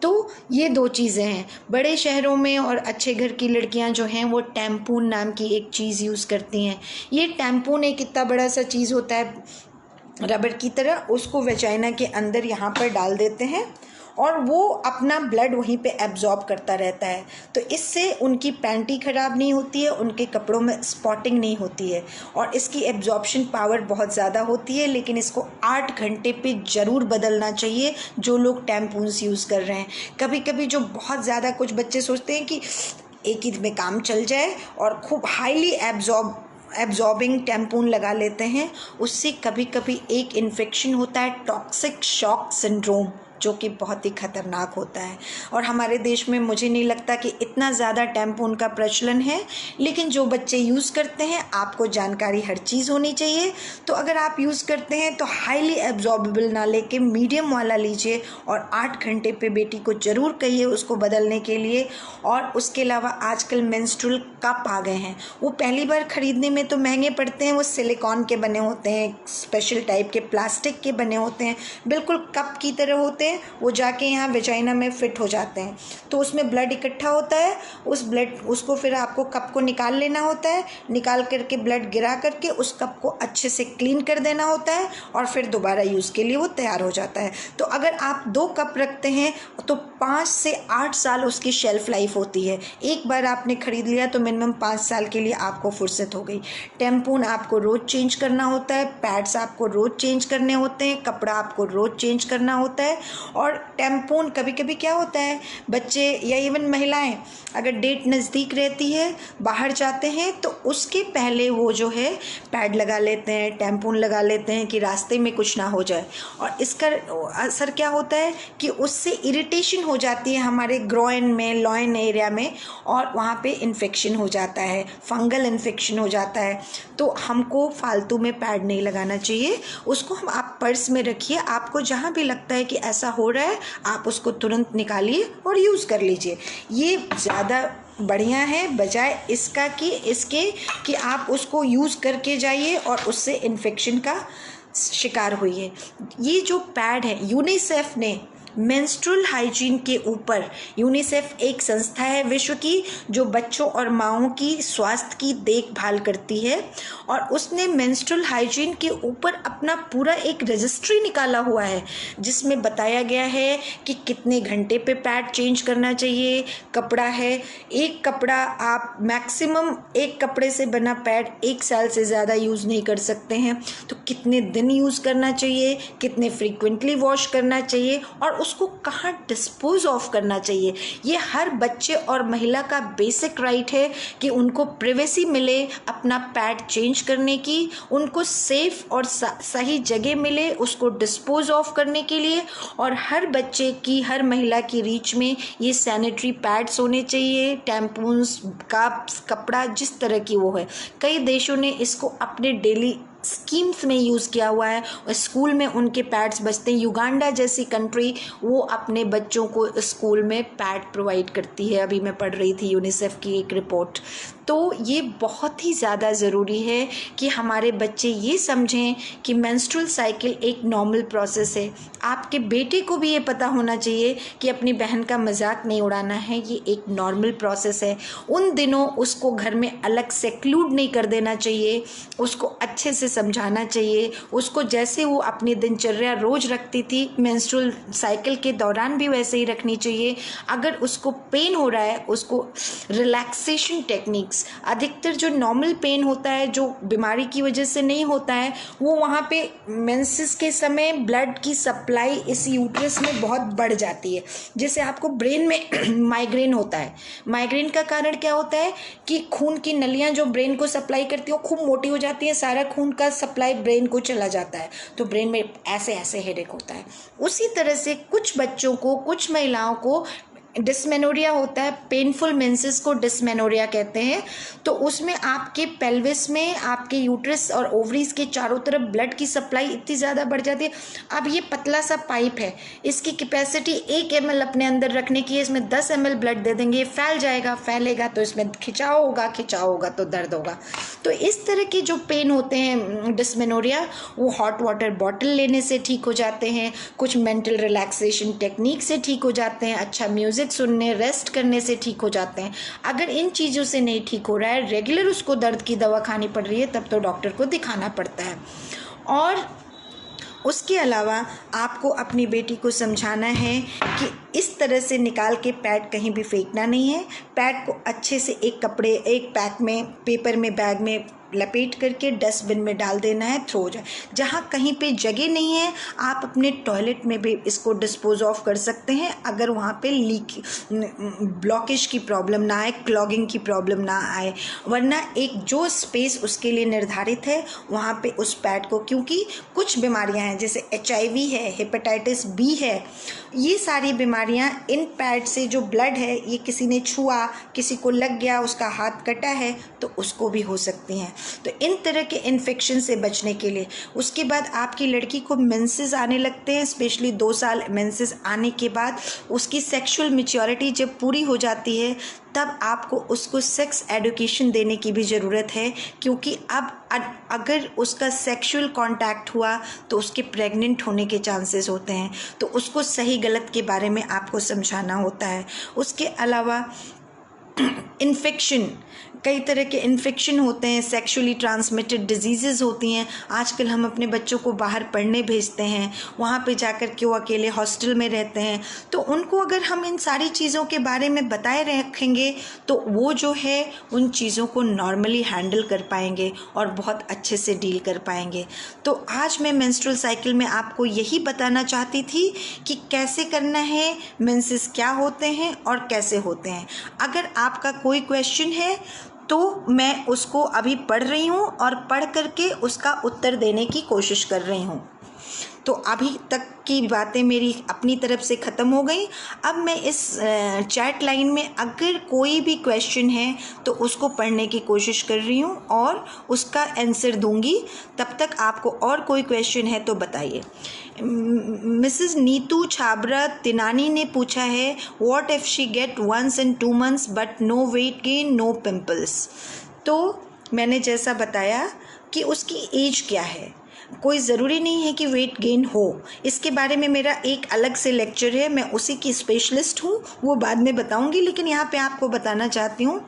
तो ये 2 चीज़ें हैं। बड़े शहरों में और अच्छे घर की लड़कियां जो हैं वो टैम्पून नाम की एक चीज़ यूज़ करती हैं। ये टैम्पून एक इतना बड़ा सा चीज़ होता है रबर की तरह, उसको वेजाइना के अंदर यहाँ पर डाल देते हैं और वो अपना ब्लड वहीं पे एब्जॉर्ब करता रहता है। तो इससे उनकी पैंटी ख़राब नहीं होती है, उनके कपड़ों में स्पॉटिंग नहीं होती है और इसकी एब्जॉर्प्शन पावर बहुत ज़्यादा होती है। लेकिन इसको 8 घंटे पे ज़रूर बदलना चाहिए जो लोग टैम्पून्स यूज़ कर रहे हैं। कभी कभी जो बहुत ज़्यादा कुछ बच्चे सोचते हैं कि एक ही में काम चल जाए और खूब हाईली एब्जॉर्बिंग टैम्पून लगा लेते हैं, उससे कभी कभी एक इन्फेक्शन होता है टॉक्सिक शॉक सिंड्रोम, जो कि बहुत ही ख़तरनाक होता है। और हमारे देश में मुझे नहीं लगता कि इतना ज़्यादा टैम्पून का प्रचलन है, लेकिन जो बच्चे यूज़ करते हैं आपको जानकारी हर चीज़ होनी चाहिए। तो अगर आप यूज़ करते हैं तो हाईली एब्जॉर्बेबल ना लेके मीडियम वाला लीजिए और 8 घंटे पे बेटी को ज़रूर कहिए उसको बदलने के लिए। और उसके अलावा आजकल मेंस्ट्रुअल कप आ गए हैं, वो पहली बार ख़रीदने में तो महंगे पड़ते हैं, वो सिलिकॉन के बने होते हैं, स्पेशल टाइप के प्लास्टिक के बने होते हैं, बिल्कुल कप की तरह होते हैं। वो जाके यहाँ वेजाइना में फिट हो जाते हैं, तो उसमें ब्लड इकट्ठा होता है, उसको फिर आपको कप को निकाल लेना होता है, निकाल करके ब्लड गिरा करके उस कप को अच्छे से क्लीन कर देना होता है और फिर दोबारा यूज़ के लिए वो तैयार हो जाता है। तो अगर आप 2 कप रखते हैं तो 5 से 8 साल उसकी शेल्फ लाइफ होती है। एक बार आपने ख़रीद लिया तो मिनिमम 5 साल के लिए आपको फुर्सत हो गई। टैम्पून आपको रोज़ चेंज करना होता है, पैड्स आपको रोज़ चेंज करने होते हैं, कपड़ा आपको रोज़ चेंज करना होता है और टैम्पून कभी कभी क्या होता है, बच्चे या इवन महिलाएं अगर डेट नज़दीक रहती है, बाहर जाते हैं, तो उसके पहले वो जो है पैड लगा लेते हैं, टैम्पून लगा लेते हैं कि रास्ते में कुछ ना हो जाए। और इसका असर क्या होता है कि उससे इरिटेशन हो जाती है हमारे ग्रोइन में, लॉइन एरिया में, और वहाँ पे इन्फेक्शन हो जाता है, फंगल इन्फेक्शन हो जाता है। तो हमको फालतू में पैड नहीं लगाना चाहिए, उसको आप पर्स में रखिए। आपको जहाँ भी लगता है कि ऐसा हो रहा है, आप उसको तुरंत निकालिए और यूज़ कर लीजिए। ये ज़्यादा बढ़िया है बजाय इसका कि आप उसको यूज़ करके जाइए और उससे इन्फेक्शन का शिकार हुई। ये जो पैड है, यूनिसेफ ने मेंस्ट्रुअल हाइजीन के ऊपर, यूनिसेफ एक संस्था है विश्व की जो बच्चों और माँओं की स्वास्थ्य की देखभाल करती है, और उसने मेंस्ट्रुअल हाइजीन के ऊपर अपना पूरा एक रजिस्ट्री निकाला हुआ है जिसमें बताया गया है कि कितने घंटे पे पैड चेंज करना चाहिए। कपड़ा है, एक कपड़ा आप मैक्सिमम एक कपड़े से बना पैड 1 साल से ज़्यादा यूज़ नहीं कर सकते हैं, तो कितने दिन यूज़ करना चाहिए, कितने फ्रीक्वेंटली वॉश करना चाहिए, और उसको कहाँ डिस्पोज ऑफ करना चाहिए। ये हर बच्चे और महिला का बेसिक राइट है कि उनको प्राइवेसी मिले अपना पैड चेंज करने की, उनको सेफ और सही जगह मिले उसको डिस्पोज ऑफ करने के लिए, और हर बच्चे की, हर महिला की रीच में ये सैनिटरी पैड्स होने चाहिए, टैम्पून्स का कपड़ा जिस तरह की वो है। कई देशों ने इसको अपने डेली स्कीम्स में यूज़ किया हुआ है और स्कूल में उनके पैड्स बचते हैं। युगांडा जैसी कंट्री वो अपने बच्चों को स्कूल में पैड प्रोवाइड करती है। अभी मैं पढ़ रही थी यूनिसेफ की एक रिपोर्ट। तो ये बहुत ही ज़्यादा ज़रूरी है कि हमारे बच्चे ये समझें कि मेंस्ट्रुअल साइकिल एक नॉर्मल प्रोसेस है। आपके बेटे को भी ये पता होना चाहिए कि अपनी बहन का मजाक नहीं उड़ाना है, ये एक नॉर्मल प्रोसेस है। उन दिनों उसको घर में अलग सेक्लूड नहीं कर देना चाहिए, उसको अच्छे से समझाना चाहिए। उसको जैसे वो अपनी दिनचर्या रोज़ रखती थी मेंस्ट्रुअल साइकिल के दौरान भी वैसे ही रखनी चाहिए। अगर उसको पेन हो रहा है, उसको रिलैक्सेशन टेक्निक्स, अधिकतर जो नॉर्मल पेन होता है जो बीमारी की वजह से नहीं होता है, वो वहाँ पे मेंसेस के समय ब्लड की सप्लाई इस यूट्रस में बहुत बढ़ जाती है। जैसे आपको ब्रेन में माइग्रेन होता है, माइग्रेन का कारण क्या होता है कि खून की नलियाँ जो ब्रेन को सप्लाई करती हैं खूब मोटी हो जाती हैं, सारा खून का सप्लाई ब्रेन को चला जाता है, तो ब्रेन में ऐसे ऐसे हेडेक होता है। उसी तरह से कुछ बच्चों को, कुछ महिलाओं को डिस्मेनोरिया होता है, पेनफुल मेंसेस को डिस्मेनोरिया कहते हैं। तो उसमें आपके पेल्विस में, आपके यूट्रस और ओवरीज के चारों तरफ ब्लड की सप्लाई इतनी ज़्यादा बढ़ जाती है। अब ये पतला सा पाइप है, इसकी कैपेसिटी 1 ml अपने अंदर रखने की है, इसमें 10 ml ब्लड दे देंगे, फैल जाएगा, फैलेगा तो इसमें खिंचाव होगा तो दर्द होगा। तो इस तरह के जो पेन होते हैं डिस्मेनोरिया, वो हॉट वाटर बॉटल लेने से ठीक हो जाते हैं, कुछ मेंटल रिलैक्सेशन टेक्निक से ठीक हो जाते हैं, अच्छा म्यूजिक सुनने, रेस्ट करने से ठीक हो जाते हैं। अगर इन चीज़ों से नहीं ठीक हो रहा है, रेगुलर उसको दर्द की दवा खानी पड़ रही है, तब तो डॉक्टर को दिखाना पड़ता है। और उसके अलावा आपको अपनी बेटी को समझाना है कि इस तरह से निकाल के पैड कहीं भी फेंकना नहीं है। पैड को अच्छे से एक पैक में, पेपर में, बैग में लपेट करके डस्टबिन में डाल देना है, थ्रो हो जाए। जहाँ कहीं पे जगह नहीं है, आप अपने टॉयलेट में भी इसको डिस्पोज ऑफ कर सकते हैं, अगर वहाँ पे ब्लॉकेज की प्रॉब्लम ना आए, क्लॉगिंग की प्रॉब्लम ना आए। वरना एक जो स्पेस उसके लिए निर्धारित है वहाँ पे उस पैड को, क्योंकि कुछ बीमारियाँ हैं जैसे HIV है, हेपेटाइटिस B है, ये सारी बीमारियाँ इन पैड से जो ब्लड है, ये किसी ने छुआ, किसी को लग गया, उसका हाथ कटा है, तो उसको भी हो सकती हैं। तो इन तरह के इन्फेक्शन से बचने के लिए, उसके बाद आपकी लड़की को मेंसेस आने लगते हैं, स्पेशली 2 साल मेंसेस आने के बाद उसकी सेक्सुअल मैच्योरिटी जब पूरी हो जाती है, तब आपको उसको सेक्स एजुकेशन देने की भी ज़रूरत है, क्योंकि अब अगर उसका सेक्सुअल कांटेक्ट हुआ तो उसके प्रेग्नेंट होने के चांसेस होते हैं, तो उसको सही गलत के बारे में आपको समझाना होता है। उसके अलावा इन्फेक्शन, कई तरह के इन्फेक्शन होते हैं, सेक्सुअली ट्रांसमिटेड डिजीज़ेज़ होती हैं। आजकल हम अपने बच्चों को बाहर पढ़ने भेजते हैं, वहाँ पे जाकर के वो अकेले हॉस्टल में रहते हैं, तो उनको अगर हम इन सारी चीज़ों के बारे में बताए रखेंगे तो वो जो है उन चीज़ों को नॉर्मली हैंडल कर पाएंगे और बहुत अच्छे से डील कर पाएंगे। तो आज मैं मेंस्ट्रुअल साइकिल में आपको यही बताना चाहती थी कि कैसे करना है, मेंसेस क्या होते हैं और कैसे होते हैं। अगर आपका कोई क्वेश्चन है तो मैं उसको अभी पढ़ रही हूँ और पढ़ करके उसका उत्तर देने की कोशिश कर रही हूँ। तो अभी तक की बातें मेरी अपनी तरफ से ख़त्म हो गई। अब मैं इस चैट लाइन में अगर कोई भी क्वेश्चन है तो उसको पढ़ने की कोशिश कर रही हूँ और उसका आंसर दूंगी। तब तक आपको और कोई क्वेश्चन है तो बताइए। मिसेस नीतू छाबरा तिनानी ने पूछा है, what if she get once in 2 months but no weight gain, no pimples. तो मैंने जैसा बताया कि उसकी एज क्या है, कोई ज़रूरी नहीं है कि वेट गेन हो। इसके बारे में मेरा एक अलग से लेक्चर है, मैं उसी की स्पेशलिस्ट हूँ, वो बाद में बताऊँगी। लेकिन यहाँ पे आपको बताना चाहती हूँ,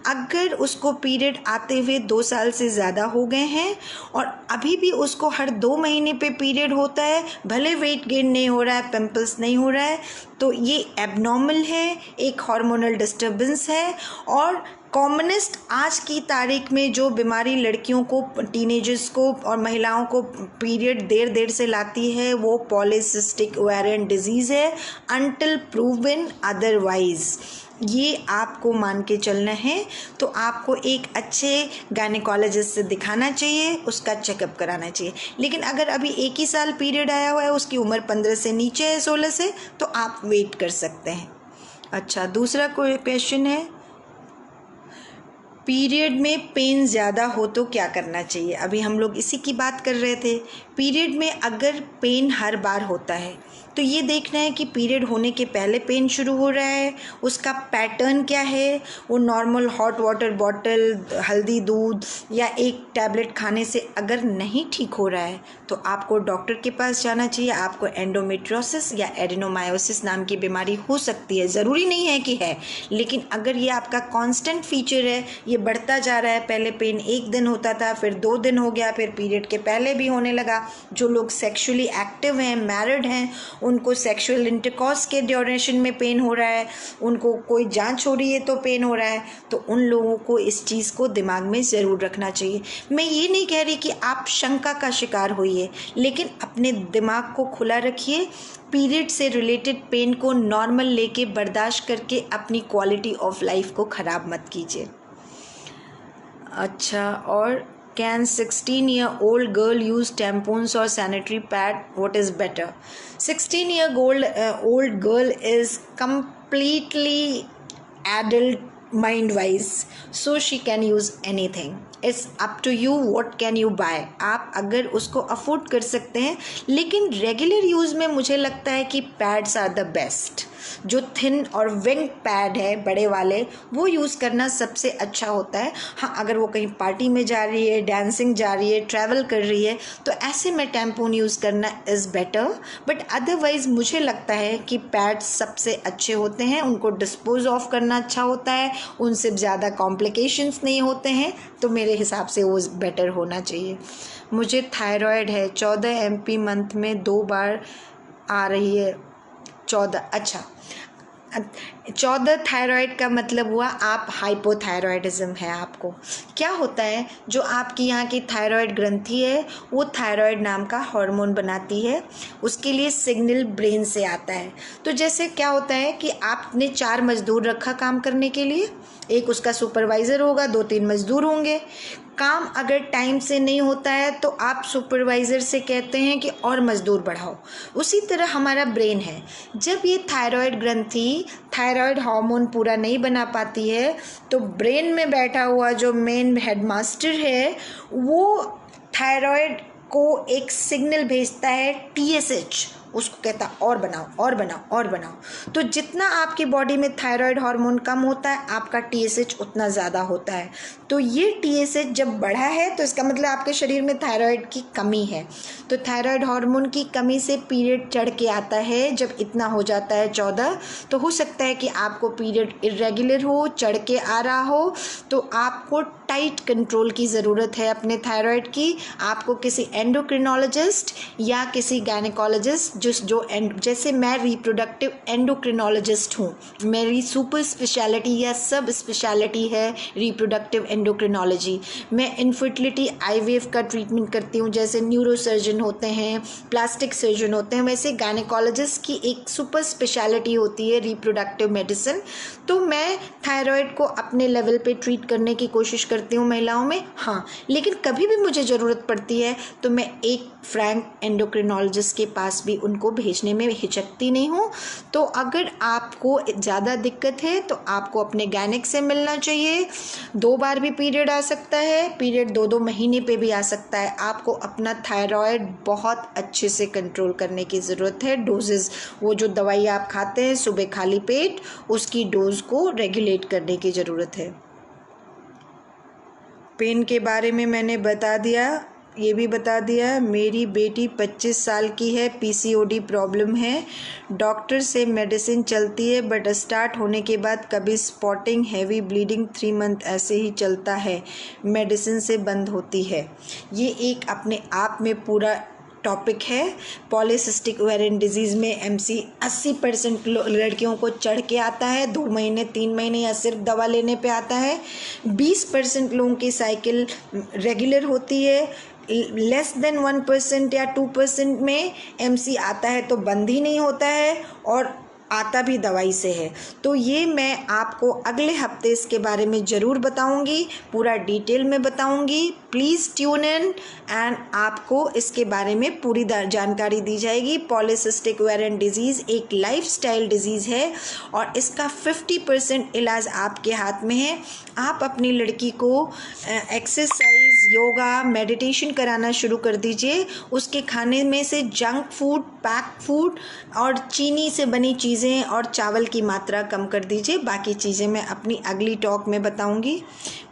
अगर उसको पीरियड आते हुए 2 साल से ज़्यादा हो गए हैं और अभी भी उसको हर 2 महीने पे पीरियड होता है, भले वेट गेन नहीं हो रहा है, पिंपल्स नहीं हो रहा है, तो ये एबनॉर्मल है, एक हार्मोनल डिस्टर्बेंस है। और कॉमनेस्ट आज की तारीख में जो बीमारी लड़कियों को, टीनेजर्स को और महिलाओं को पीरियड देर से लाती है वो पॉलीसिस्टिक ओवेरियन डिजीज़ है, अनटिल प्रूवन अदरवाइज। ये आपको मान के चलना है। तो आपको एक अच्छे गायनेकोलॉजिस्ट से दिखाना चाहिए, उसका चेकअप कराना चाहिए। लेकिन अगर अभी 1 ही साल पीरियड आया हुआ है, उसकी उम्र 15 से नीचे है, 16 से, तो आप वेट कर सकते हैं। अच्छा, दूसरा कोई क्वेश्चन है, पीरियड में पेन ज़्यादा हो तो क्या करना चाहिए। अभी हम लोग इसी की बात कर रहे थे। पीरियड में अगर पेन हर बार होता है तो ये देखना है कि पीरियड होने के पहले पेन शुरू हो रहा है, उसका पैटर्न क्या है, वो नॉर्मल हॉट वाटर बॉटल, हल्दी दूध या एक टैबलेट खाने से अगर नहीं ठीक हो रहा है तो आपको डॉक्टर के पास जाना चाहिए। आपको एंडोमेट्रियोसिस या एडिनोमायोसिस नाम की बीमारी हो सकती है, ज़रूरी नहीं है कि है, लेकिन अगर ये आपका कांस्टेंट फीचर है, ये बढ़ता जा रहा है, पहले पेन 1 दिन होता था, फिर 2 दिन हो गया, फिर पीरियड के पहले भी होने लगा। जो लोग सेक्सुअली एक्टिव हैं, मैरिड हैं, उनको सेक्सुअल इंटरकॉर्स के ड्यूरेशन में पेन हो रहा है, उनको कोई जांच हो रही है तो पेन हो रहा है, तो उन लोगों को इस चीज़ को दिमाग में ज़रूर रखना चाहिए। मैं ये नहीं कह रही कि आप शंका का शिकार होइए, लेकिन अपने दिमाग को खुला रखिए। पीरियड से रिलेटेड पेन को नॉर्मल लेके बर्दाश्त करके अपनी क्वालिटी ऑफ लाइफ को ख़राब मत कीजिए। अच्छा, और Can 16-year-old girl use tampons or sanitary pad? What is better? 16-year-old girl is completely adult mind-wise, so she can use anything. It's up to you what can you buy. आप अगर उसको afford कर सकते हैं, लेकिन regular use में मुझे लगता है कि पैड्स आर द बेस्ट। जो थिन और विंग पैड है बड़े वाले, वो यूज़ करना सबसे अच्छा होता है। हाँ, अगर वो कहीं पार्टी में जा रही है, डांसिंग जा रही है, ट्रैवल कर रही है, तो ऐसे में टैम्पून यूज़ करना इज़ बेटर। बट अदरवाइज़ मुझे लगता है कि पैड्स सबसे अच्छे होते हैं, उनको डिस्पोज ऑफ करना अच्छा होता है, उनसे ज़्यादा कॉम्प्लिकेशंस नहीं होते हैं, तो मेरे हिसाब से वो बेटर होना चाहिए। मुझे थायराइड है, 14 MP मंथ में 2 बार आ रही है। 14, अच्छा, 14 थायराइड का मतलब हुआ आप हाइपोथायरॉयडिज्म है आपको। क्या होता है, जो आपकी यहाँ की थायराइड ग्रंथि है वो थायराइड नाम का हार्मोन बनाती है, उसके लिए सिग्नल ब्रेन से आता है। तो जैसे क्या होता है कि आपने 4 मजदूर रखा काम करने के लिए, एक उसका सुपरवाइज़र होगा, 2-3 मजदूर होंगे। काम अगर टाइम से नहीं होता है तो आप सुपरवाइज़र से कहते हैं कि और मज़दूर बढ़ाओ। उसी तरह हमारा ब्रेन है, जब ये थायराइड ग्रंथि थायराइड हार्मोन पूरा नहीं बना पाती है तो ब्रेन में बैठा हुआ जो मेन हेडमास्टर है वो थायराइड को एक सिग्नल भेजता है TSH, उसको कहता और बनाओ और बनाओ और बनाओ। तो जितना आपकी बॉडी में थायराइड हार्मोन कम होता है, आपका TSH उतना ज़्यादा होता है। तो ये TSH जब बढ़ा है तो इसका मतलब आपके शरीर में थायराइड की कमी है। तो थायराइड हार्मोन की कमी से पीरियड चढ़ के आता है। जब इतना हो जाता है 14, तो हो सकता है कि आपको पीरियड इरेगुलर हो, चढ़ के आ रहा हो। तो आपको टाइट कंट्रोल की ज़रूरत है अपने थायराइड की। आपको किसी एंडोक्रिनोलॉजिस्ट या किसी गायनेकोलॉजिस्ट जैसे मैं रिप्रोडक्टिव एंडोक्रिनोलॉजिस्ट हूँ, मेरी सुपर स्पेशलिटी या सब स्पेशलिटी है रिप्रोडक्टिव एंडोक्रिनोलॉजी। मैं इनफर्टिलिटी IVF का ट्रीटमेंट करती हूँ। जैसे न्यूरोसर्जन होते हैं, प्लास्टिक सर्जन होते हैं, वैसे गायनेकोलॉजिस्ट की एक सुपर स्पेशलिटी होती है रिप्रोडक्टिव मेडिसिन। तो मैं थायराइड को अपने लेवल पे ट्रीट करने की कोशिश करती हूँ महिलाओं में। हाँ, लेकिन कभी भी मुझे ज़रूरत पड़ती है तो मैं एक फ्रैंक एंडोक्रिनोलॉजिस्ट के पास भी उनको भेजने में हिचकती नहीं हूँ। तो अगर आपको ज़्यादा दिक्कत है तो आपको अपने गायनेक से मिलना चाहिए। 2 बार भी पीरियड आ सकता है, पीरियड 2-2 महीने पे भी आ सकता है। आपको अपना थायराइड बहुत अच्छे से कंट्रोल करने की ज़रूरत है। डोजेस, वो जो दवाई आप खाते हैं सुबह खाली पेट, उसकी डोज को रेगुलेट करने की ज़रूरत है। पेन के बारे में मैंने बता दिया, ये भी बता दिया। मेरी बेटी 25 साल की है, PCOD प्रॉब्लम है, डॉक्टर से मेडिसिन चलती है, बट स्टार्ट होने के बाद कभी स्पॉटिंग, हैवी ब्लीडिंग 3 मंथ ऐसे ही चलता है, मेडिसिन से बंद होती है। ये एक अपने आप में पूरा टॉपिक है। पॉलीसिस्टिक ओवेरियन डिजीज़ में MC 80% लड़कियों को चढ़ के आता है, 2 महीने 3 महीने या सिर्फ दवा लेने पे आता है। 20% लोगों की साइकिल रेगुलर होती है। लेस देन 1% या 2% में MC आता है तो बंद ही नहीं होता है, और आता भी दवाई से है। तो ये मैं आपको अगले हफ्ते इसके बारे में ज़रूर बताऊंगी, पूरा डिटेल में बताऊंगी। प्लीज़ ट्यून इन एंड आपको इसके बारे में पूरी जानकारी दी जाएगी। पॉलीसिस्टिक ओवेरियन डिजीज़ एक लाइफस्टाइल डिजीज़ है और इसका 50% इलाज आपके हाथ में है। आप अपनी लड़की को एक्सरसाइज, योगा, मेडिटेशन कराना शुरू कर दीजिए। उसके खाने में से जंक फूड, पैक फूड और चीनी से बनी चीज़ें और चावल की मात्रा कम कर दीजिए। बाकी चीज़ें मैं अपनी अगली टॉक में बताऊंगी।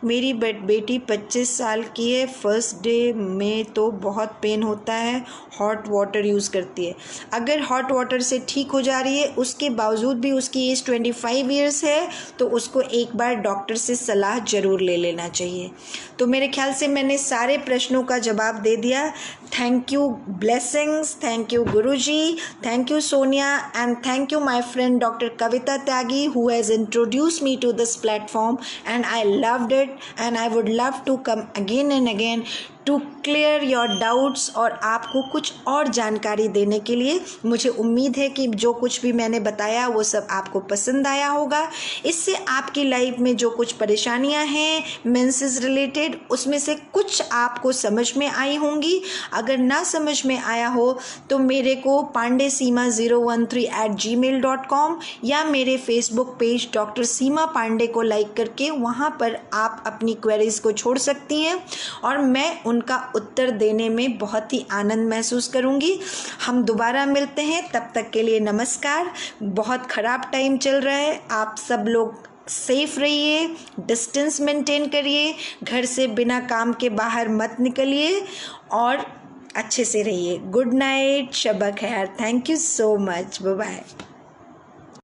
मेरी बेटी 25 साल की है। फर्स्ट डे में तो बहुत पेन होता है, हॉट वाटर यूज़ करती है। अगर हॉट वाटर से ठीक हो जा रही है, उसके बावजूद भी उसकी एज 25 ईयर्स है, तो उसको एक बार डॉक्टर से सलाह ज़रूर ले लेना चाहिए। तो मेरे ख्याल से मैंने सारे प्रश्नों का जवाब दे दिया। Thank you, blessings, thank you Guruji, thank you Sonia, and thank you my friend Dr. Kavita Tyagi, who has introduced me to this platform, and I loved it and I would love to come again and again to clear your doubts और आपको कुछ और जानकारी देने के लिए। मुझे उम्मीद है कि जो कुछ भी मैंने बताया वो सब आपको पसंद आया होगा। इससे आपकी लाइफ में जो कुछ परेशानियां हैं मेंसेस रिलेटेड, उसमें से कुछ आपको समझ में आई होंगी। अगर ना समझ में आया हो तो मेरे को pandesema013@gmail.com या मेरे फेसबुक पेज डॉक्टर सीमा पांडे को लाइक करके वहाँ पर आप अपनी क्वेरीज को छोड़ सकती हैं और मैं उनका उत्तर देने में बहुत ही आनंद महसूस करूंगी। हम दोबारा मिलते हैं, तब तक के लिए नमस्कार। बहुत ख़राब टाइम चल रहा है, आप सब लोग सेफ रहिए, डिस्टेंस मेंटेन करिए, घर से बिना काम के बाहर मत निकलिए और अच्छे से रहिए। गुड नाइट, शब खैर। Thank you so much, bye bye.